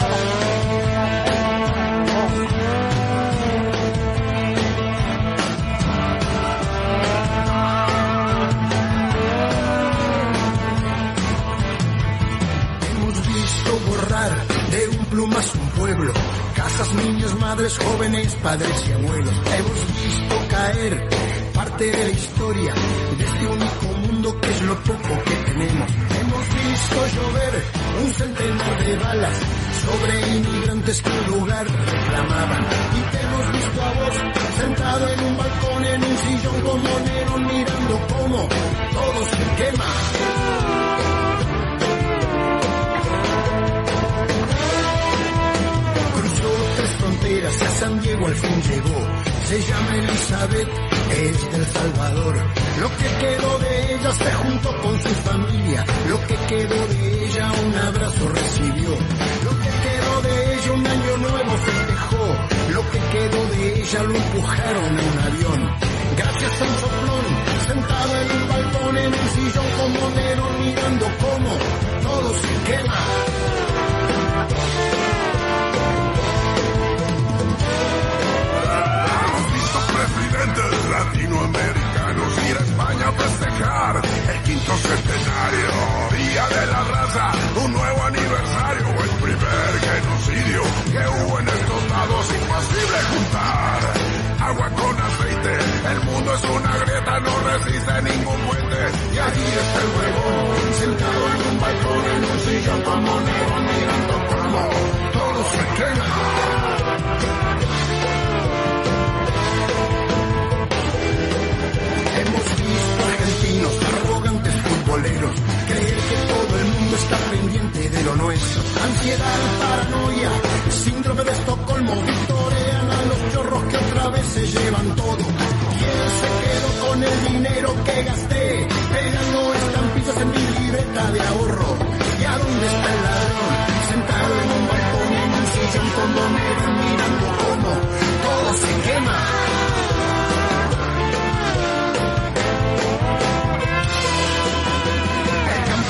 Hemos visto borrar de un plumazo un pueblo, casas, niños, madres, jóvenes, padres y abuelos. Hemos visto caer parte de la historia de este único mundo que es lo poco que tenemos. Hemos visto llover un centenar de balas sobre inmigrantes que un lugar reclamaban. Y te hemos visto a vos sentado en un balcón, en un sillón como Nerón, mirando cómo todo se quema. A San Diego al fin llegó, se llama Elizabeth, es del Salvador. Lo que quedó de ella se juntó con su familia, lo que quedó de ella un abrazo recibió, lo que quedó de ella un año nuevo festejó, lo que quedó de ella lo empujaron en un avión. Gracias a un soplón, sentado en un balcón, en un sillón como Nerón, mirando cómo todo se quema. Latinoamericanos ir a España a festejar el 5º centenario, Día de la Raza, un nuevo aniversario, el primer genocidio que hubo en estos lados, imposible juntar agua con aceite, el mundo es una grieta, no resiste ningún puente, y allí está el huevón, sentado en un balcón, en un sillón como Nerón, mirando cómo todo se quema. Arrogantes futboleros, creer que todo el mundo está pendiente de lo nuestro. Ansiedad, paranoia, síndrome de Estocolmo, victorean a los chorros que otra vez se llevan todo. ¿Quién se quedó con el dinero que gasté? Pegando estampillas en mi libreta de ahorro. ¿Y a dónde está el ladrón? Sentado en un balcón, en un sillón con Nerón, mirando cómo todo se quema.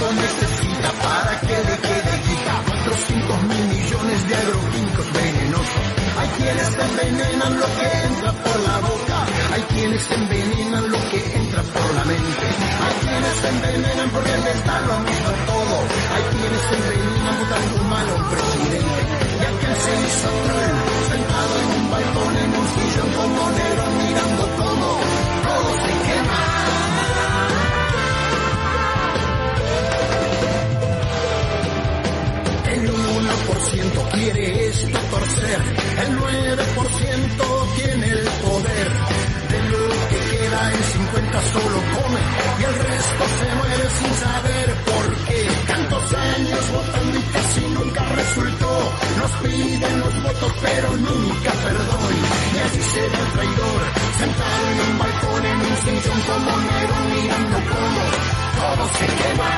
Necesita para que le quede quita 4 o 5 mil millones de agroquímicos venenosos. Hay quienes envenenan lo que entra por la boca, hay quienes envenenan lo que entra por la mente, hay quienes envenenan porque les da lo mismo todo, hay quienes envenenan votando mal a un presidente. Y aquel se hizo troll, sentado en un balcón, en un sillón como Nerón, mirando cómo todo se quema. Quiere esto torcer, el 9% tiene el poder, de lo que queda en 50 solo come, y el resto se muere sin saber por qué. Tantos años votando y casi nunca resultó, nos piden los votos pero nunca perdón, y así se ve el traidor, sentado en un balcón, en un sillón como Nerón, mirando cómo todo se quema.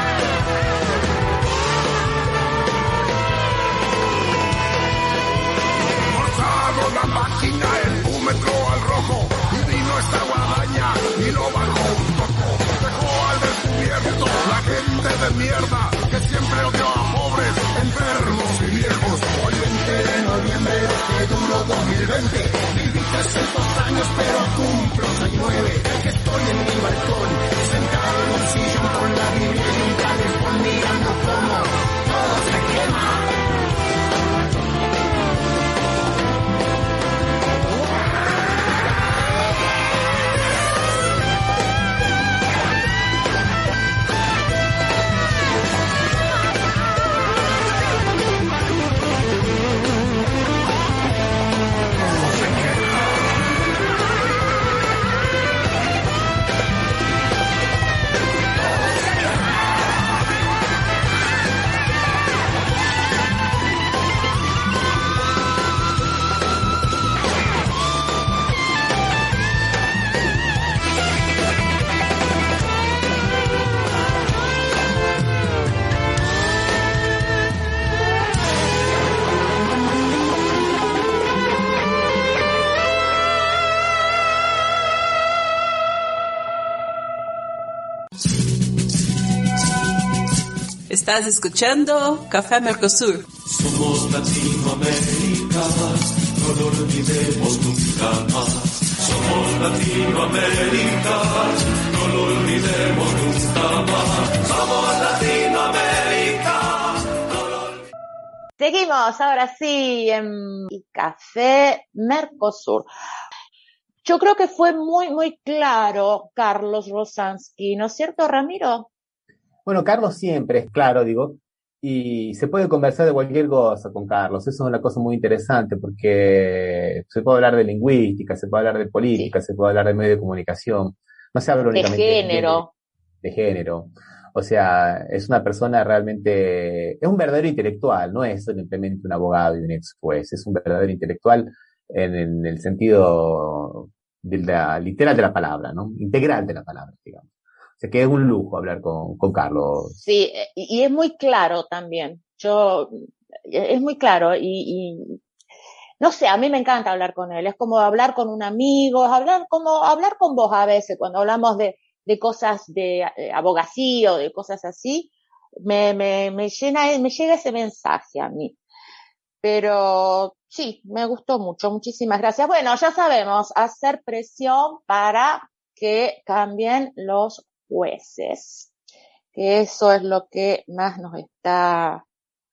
La máquina, el búmetro al rojo, y vino esta guadaña y lo bajó un poco. Dejó al descubierto la gente de mierda que siempre odió a pobres, enfermos y viejos. Hoy 20 de noviembre de este duro 2020, viví 300 años pero cumplo 9, que estoy en mi balcón, sentado en un sillón con la Biblia y un Estás escuchando Café Mercosur. Somos Latinoamérica, no lo olvidemos nunca más. Somos Latinoamérica, no lo olvidemos nunca más. Somos Latinoamérica. Seguimos ahora sí en Café Mercosur. Yo creo que fue muy claro Carlos Rosansky, ¿no es cierto, Ramiro? Bueno, Carlos siempre es claro, digo, y se puede conversar de cualquier cosa con Carlos. Eso es una cosa muy interesante porque se puede hablar de lingüística, se puede hablar de política, sí, se puede hablar de medio de comunicación. No se habla únicamente de género. De género. O sea, es una persona realmente, es un verdadero intelectual, no es simplemente un abogado y un ex juez, es un verdadero intelectual en el sentido de la, literal de la palabra, ¿no? Integral de la palabra, digamos. O sea que es un lujo hablar con Carlos. Sí, y es muy claro también. Es muy claro y no sé, a mí me encanta hablar con él. Es como hablar con un amigo, como hablar con vos a veces cuando hablamos de cosas de abogacía o de cosas así. Me llega ese mensaje a mí. Pero sí, me gustó mucho, muchísimas gracias. Bueno, ya sabemos, hacer presión para que cambien los jueces, que eso es lo que más nos está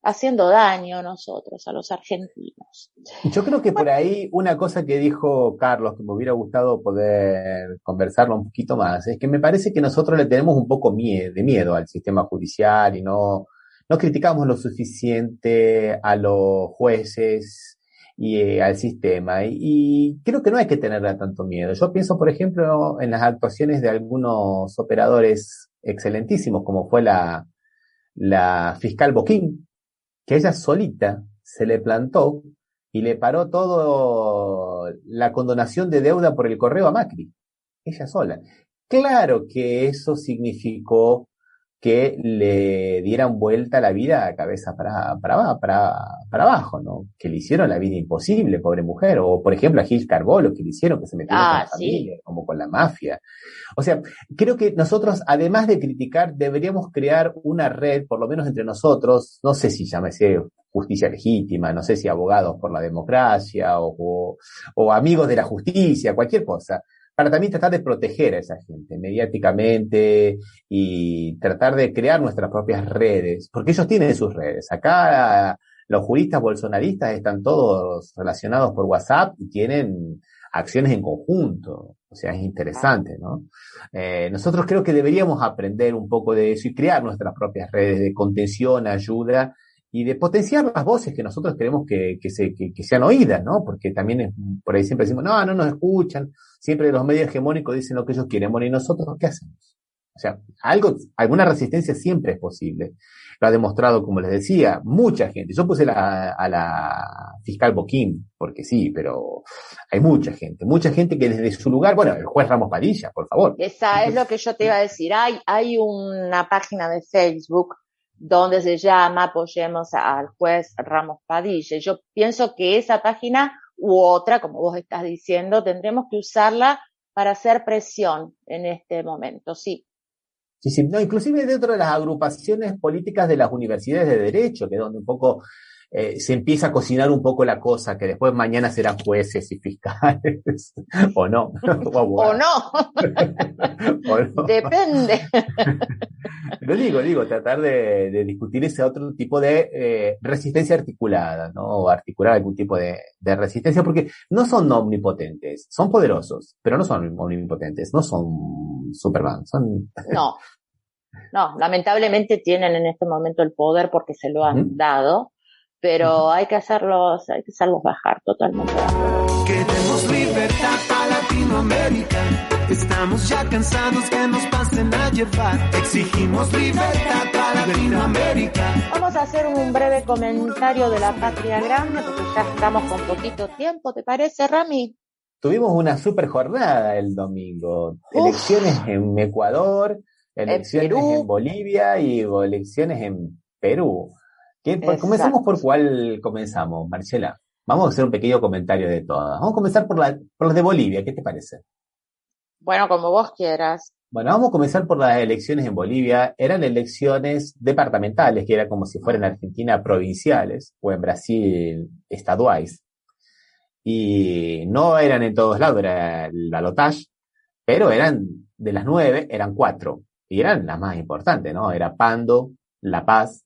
haciendo daño a nosotros, a los argentinos. Yo creo que por ahí una cosa que dijo Carlos, que me hubiera gustado poder conversarlo un poquito más, es que me parece que nosotros le tenemos un poco de miedo al sistema judicial y no criticamos lo suficiente a los jueces y al sistema. Y creo que no hay que tenerle tanto miedo. Yo pienso, por ejemplo, en las actuaciones de algunos operadores excelentísimos, como fue la fiscal Boquín, que ella solita se le plantó y le paró todo la condonación de deuda por el correo a Macri. Ella sola. Claro que eso significó que le dieran vuelta la vida a cabeza para abajo, ¿no? Que le hicieron la vida imposible, pobre mujer. O, por ejemplo, a Gil Carbolo, que le hicieron que se metiera con la familia, como con la mafia. O sea, creo que nosotros, además de criticar, deberíamos crear una red, por lo menos entre nosotros, no sé si llámese justicia legítima, no sé si abogados por la democracia o amigos de la justicia, cualquier cosa, para también tratar de proteger a esa gente mediáticamente y tratar de crear nuestras propias redes, porque ellos tienen sus redes. Acá los juristas bolsonaristas están todos relacionados por WhatsApp y tienen acciones en conjunto. O sea, es interesante, ¿no? Nosotros creo que deberíamos aprender un poco de eso y crear nuestras propias redes de contención, ayuda y de potenciar las voces que nosotros queremos que sean oídas, ¿no? Porque también por ahí siempre decimos, no nos escuchan, siempre los medios hegemónicos dicen lo que ellos quieren, bueno, ¿y nosotros qué hacemos? O sea, alguna resistencia siempre es posible. Lo ha demostrado, como les decía, mucha gente. Yo puse a la fiscal Boquín, porque sí, pero hay mucha gente que desde su lugar, bueno, el juez Ramos Padilla, por favor. Esa es lo que yo te iba a decir. Hay una página de Facebook donde se llama Apoyemos al juez Ramos Padilla. Yo pienso que esa página u otra, como vos estás diciendo, tendremos que usarla para hacer presión en este momento, sí. Sí, no, inclusive dentro de las agrupaciones políticas de las universidades de Derecho, que es donde un poco se empieza a cocinar un poco la cosa, que después mañana serán jueces y fiscales, o no. O no. Depende. Pero digo, tratar de discutir ese otro tipo de resistencia articulada, ¿no? O articular algún tipo de resistencia, porque no son omnipotentes, son poderosos, pero no son omnipotentes, no son Superman, son... No, lamentablemente tienen en este momento el poder porque se lo han dado, pero hay que hacerlos bajar totalmente. Queremos libertad para Latinoamérica. Estamos ya cansados que nos pasen a llevar. Exigimos libertad para Latinoamérica. Vamos a hacer un breve comentario de la Patria Grande porque ya estamos con poquito tiempo, ¿te parece, Rami? Tuvimos una super jornada el domingo. Elecciones en Ecuador, elecciones en Bolivia y elecciones en Perú. Comencemos por cuál comenzamos, Marcela. Vamos a hacer un pequeño comentario de todas. Vamos a comenzar por las de Bolivia, ¿qué te parece? Bueno, como vos quieras. Bueno, vamos a comenzar por las elecciones en Bolivia. Eran elecciones departamentales, que era como si fueran en Argentina provinciales, o en Brasil estaduales. Y no eran en todos lados, era el balotaje, pero eran de las 9, eran 4. Y eran las más importantes, ¿no? Era Pando, La Paz,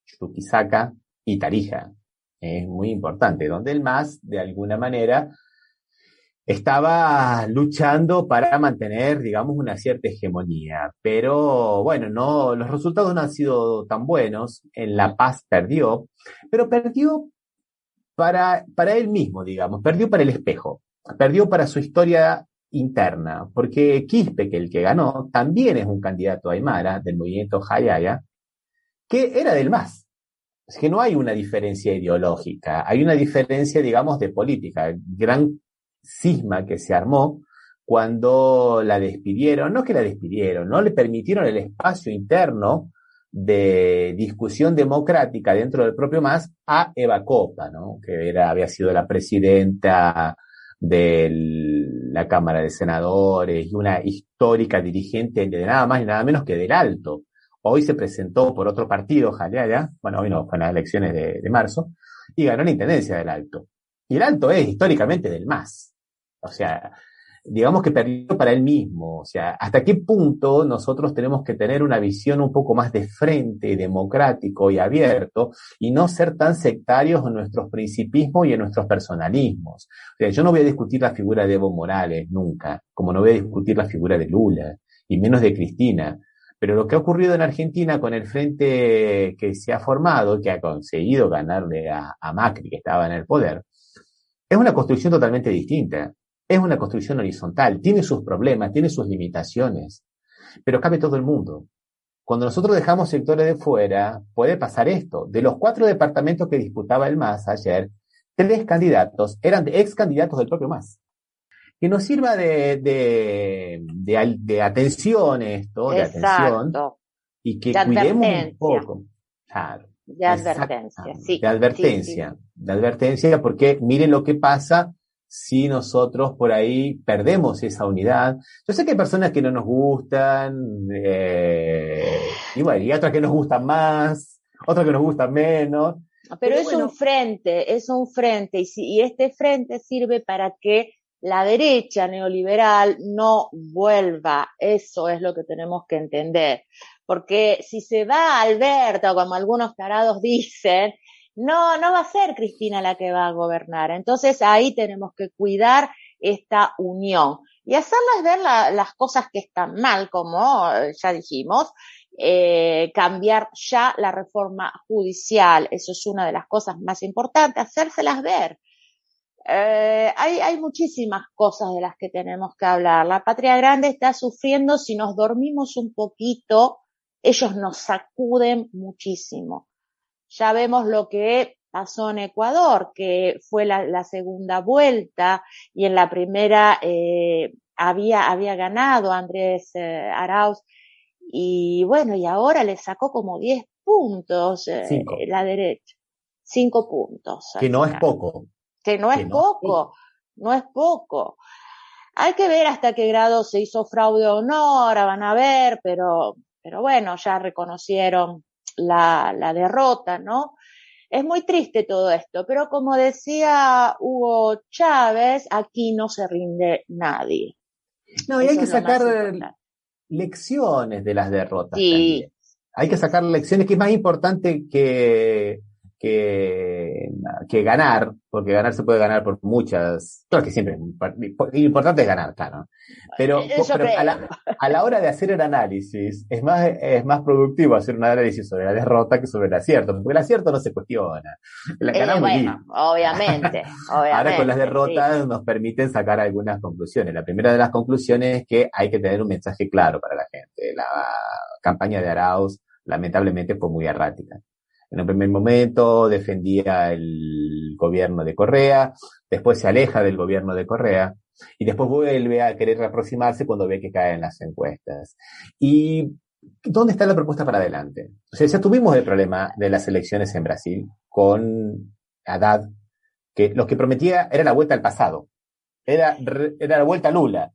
Chuquisaca y Tarija. Es muy importante, donde el MAS, de alguna manera, estaba luchando para mantener, digamos, una cierta hegemonía. Pero bueno, no, los resultados no han sido tan buenos. En La Paz perdió, pero perdió para él mismo, digamos, perdió para el espejo, perdió para su historia interna, porque Quispe, que el que ganó, también es un candidato aymara del movimiento Jayaya, que era del MAS. Es que no hay una diferencia ideológica, hay una diferencia, digamos, de política. Gran cisma que se armó cuando la despidieron, no que la despidieron, no le permitieron el espacio interno de discusión democrática dentro del propio MAS a Eva Copa, ¿no? Que había sido la presidenta de la Cámara de Senadores y una histórica dirigente de nada más y nada menos que del Alto. Hoy se presentó por otro partido, Jayaya, bueno, hoy no, fue en las elecciones de marzo, y ganó la intendencia del Alto. Y el Alto es históricamente del MAS. O sea, digamos que perdió para él mismo. O sea, ¿hasta qué punto nosotros tenemos que tener una visión un poco más de frente, democrático y abierto, y no ser tan sectarios en nuestros principismos y en nuestros personalismos? O sea, yo no voy a discutir la figura de Evo Morales nunca, como no voy a discutir la figura de Lula, y menos de Cristina. Pero lo que ha ocurrido en Argentina con el frente que se ha formado, que ha conseguido ganarle a Macri, que estaba en el poder, es una construcción totalmente distinta. Es una construcción horizontal, tiene sus problemas, tiene sus limitaciones, pero cabe todo el mundo. Cuando nosotros dejamos sectores de fuera, puede pasar esto. De los 4 departamentos que disputaba el MAS ayer, 3 candidatos eran ex candidatos del propio MAS. Que nos sirva de atención esto, de atención, y que cuidemos un poco. Claro. De advertencia, sí. De advertencia, porque miren lo que pasa si nosotros por ahí perdemos esa unidad. Yo sé que hay personas que no nos gustan, y bueno, y otras que nos gustan más, otras que nos gustan menos. Pero es bueno, un frente, y este frente sirve para que la derecha neoliberal no vuelva. Eso es lo que tenemos que entender. Porque si se va Alberto, como algunos tarados dicen, no va a ser Cristina la que va a gobernar. Entonces ahí tenemos que cuidar esta unión y hacerles ver las cosas que están mal, como ya dijimos, cambiar ya la reforma judicial. Eso es una de las cosas más importantes, hacérselas ver. Hay muchísimas cosas de las que tenemos que hablar. La Patria Grande está sufriendo, si nos dormimos un poquito, ellos nos sacuden muchísimo. Ya vemos lo que pasó en Ecuador, que fue la segunda vuelta, y en la primera había ganado Andrés Arauz, y bueno, y ahora le sacó como 10 puntos la derecha. 5 puntos. Que no es poco. Que no es poco. Hay que ver hasta qué grado se hizo fraude o no, ahora van a ver, pero bueno, ya reconocieron la derrota, ¿no? Es muy triste todo esto, pero como decía Hugo Chávez, aquí no se rinde nadie. No, y hay que sacar lecciones de las derrotas también. Hay que sacar lecciones, que es más importante que ganar, porque ganar se puede ganar por muchas, claro que siempre es importante es ganar, claro, pero a la hora de hacer el análisis es más productivo hacer un análisis sobre la derrota que sobre el acierto, porque el acierto no se cuestiona. Bueno, obviamente. Ahora con las derrotas nos permiten sacar algunas conclusiones. La primera de las conclusiones es que hay que tener un mensaje claro para la gente. La campaña de Arauz lamentablemente fue muy errática. En un primer momento defendía el gobierno de Correa, después se aleja del gobierno de Correa y después vuelve a querer aproximarse cuando ve que caen las encuestas. ¿Y dónde está la propuesta para adelante? O sea, ya tuvimos el problema de las elecciones en Brasil con Haddad, que lo que prometía era la vuelta al pasado, era la vuelta a Lula.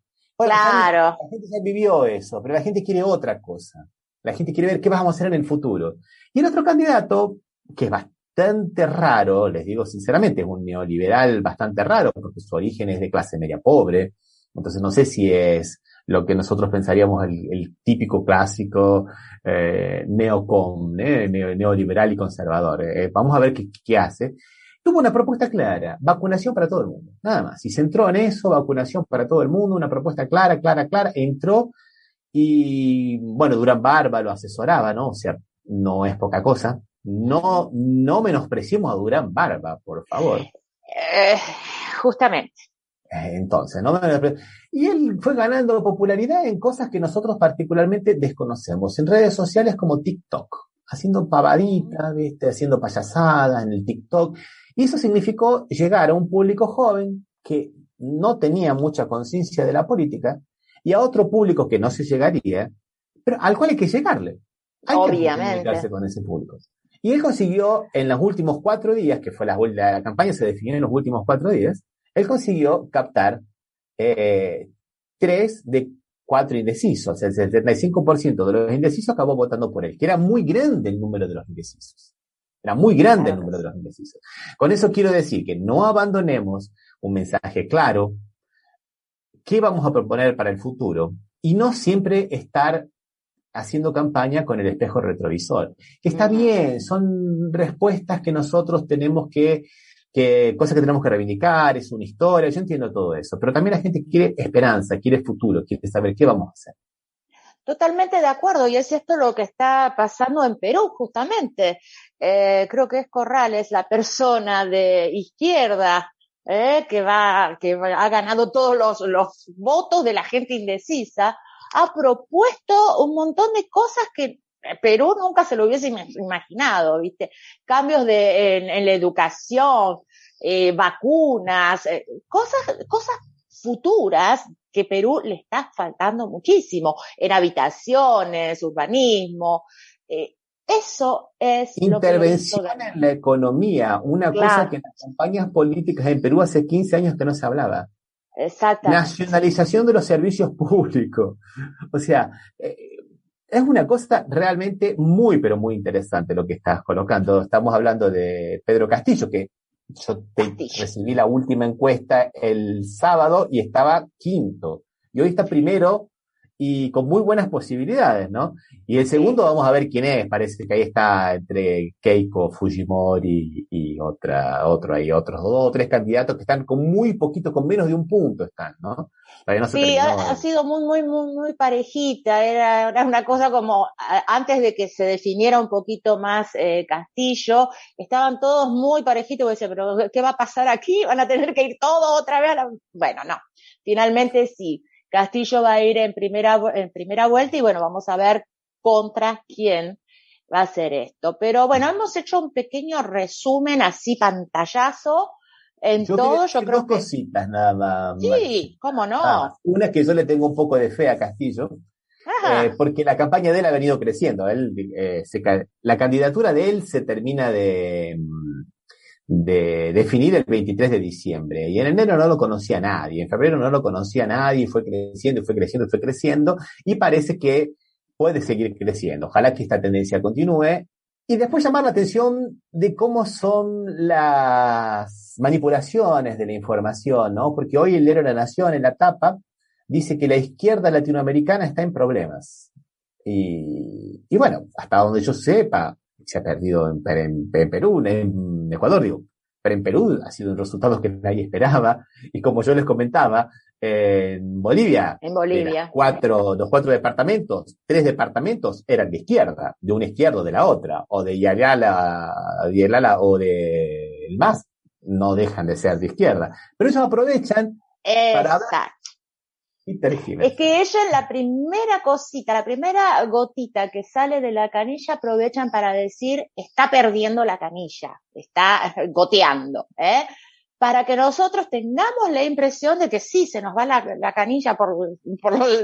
Bueno, Claro. la gente ya vivió eso, pero la gente quiere otra cosa. La gente quiere ver qué vamos a hacer en el futuro. Y el otro candidato, que es bastante raro, les digo sinceramente, es un neoliberal bastante raro, porque su origen es de clase media pobre. Entonces no sé si es lo que nosotros pensaríamos el típico clásico neoliberal y conservador. Vamos a ver qué hace. Tuvo una propuesta clara, vacunación para todo el mundo, nada más. Y se entró en eso, vacunación para todo el mundo, una propuesta clara, entró y, bueno, Durán Barba lo asesoraba, ¿no? O sea, no es poca cosa. No menospreciemos a Durán Barba, por favor. Justamente. Entonces, no menospreciemos. Y él fue ganando popularidad en cosas que nosotros particularmente desconocemos, en redes sociales como TikTok, haciendo pavaditas, ¿viste? Haciendo payasadas en el TikTok. Y eso significó llegar a un público joven que no tenía mucha conciencia de la política y a otro público que no se llegaría, pero al cual hay que llegarle. Hay que comunicarse con ese público. Y él consiguió en los últimos 4 días, que fue la campaña se definió en los últimos 4 días, él consiguió captar 3 de 4 indecisos. O sea, el 75% de los indecisos acabó votando por él, que era muy grande el número de los indecisos. Era muy grande el número de los indecisos. Con eso quiero decir que no abandonemos un mensaje claro, qué vamos a proponer para el futuro, y no siempre estar haciendo campaña con el espejo retrovisor. Que está bien, son respuestas que nosotros tenemos cosas que tenemos que reivindicar, es una historia, yo entiendo todo eso, pero también la gente quiere esperanza, quiere futuro, quiere saber qué vamos a hacer. Totalmente de acuerdo, y es esto lo que está pasando en Perú, justamente. Creo que es Corrales, la persona de izquierda, que ha ganado todos los votos de la gente indecisa, ha propuesto un montón de cosas que Perú nunca se lo hubiese imaginado, ¿viste? Cambios en la educación, vacunas, cosas futuras que Perú le está faltando muchísimo, en habitaciones, urbanismo, eso es intervención lo que en la economía, una cosa que en las campañas políticas en Perú hace 15 años que no se hablaba. Exactamente. Nacionalización de los servicios públicos. O sea, es una cosa realmente muy, pero muy interesante lo que estás colocando. Estamos hablando de Pedro Castillo, que yo recibí la última encuesta el sábado y estaba quinto. Y hoy está primero y con muy buenas posibilidades, ¿no? Y el segundo vamos a ver quién es. Parece que ahí está entre Keiko Fujimori y otros 2 o 3 candidatos que están con muy poquito, con menos de un punto están, ¿no? Sí, ha sido muy parejita, era una cosa como antes de que se definiera un poquito más Castillo, estaban todos muy parejitos, y decía, pero ¿qué va a pasar aquí? ¿Van a tener que ir todos otra vez Bueno, no, finalmente sí, Castillo va a ir en primera vuelta y bueno, vamos a ver contra quién va a hacer esto. Pero bueno, hemos hecho un pequeño resumen así pantallazo. Yo creo 2 cositas nada más. Sí, ¿cómo no? Una es que yo le tengo un poco de fe a Castillo, porque la campaña de él ha venido creciendo. La candidatura de él se termina de definir el 23 de diciembre, y en enero no lo conocía nadie, en febrero no lo conocía nadie, fue creciendo, y parece que puede seguir creciendo. Ojalá que esta tendencia continúe. Y después llamar la atención de cómo son las manipulaciones de la información, ¿no? Porque hoy el diario La Nación, en la tapa, dice que la izquierda latinoamericana está en problemas. Y bueno, hasta donde yo sepa, se ha perdido en Perú, en Ecuador, digo, pero en Perú ha sido un resultado que nadie esperaba. Y como yo les comentaba, en Bolivia, los 4 departamentos, 3 departamentos eran de izquierda, de una izquierda o de la otra, o de Yalala o de el MAS, no dejan de ser de izquierda. Pero ellos aprovechan para hablar y tergiversar. Es que ellos la primera gotita que sale de la canilla aprovechan para decir, está perdiendo la canilla, está goteando, para que nosotros tengamos la impresión de que sí, se nos va la canilla por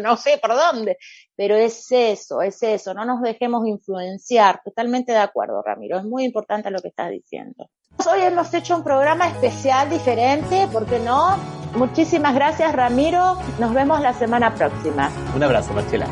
no sé por dónde, pero es eso, no nos dejemos influenciar. Totalmente de acuerdo, Ramiro, es muy importante lo que estás diciendo. Hoy hemos hecho un programa especial, diferente, ¿por qué no? Muchísimas gracias, Ramiro, nos vemos la semana próxima. Un abrazo, Marcela.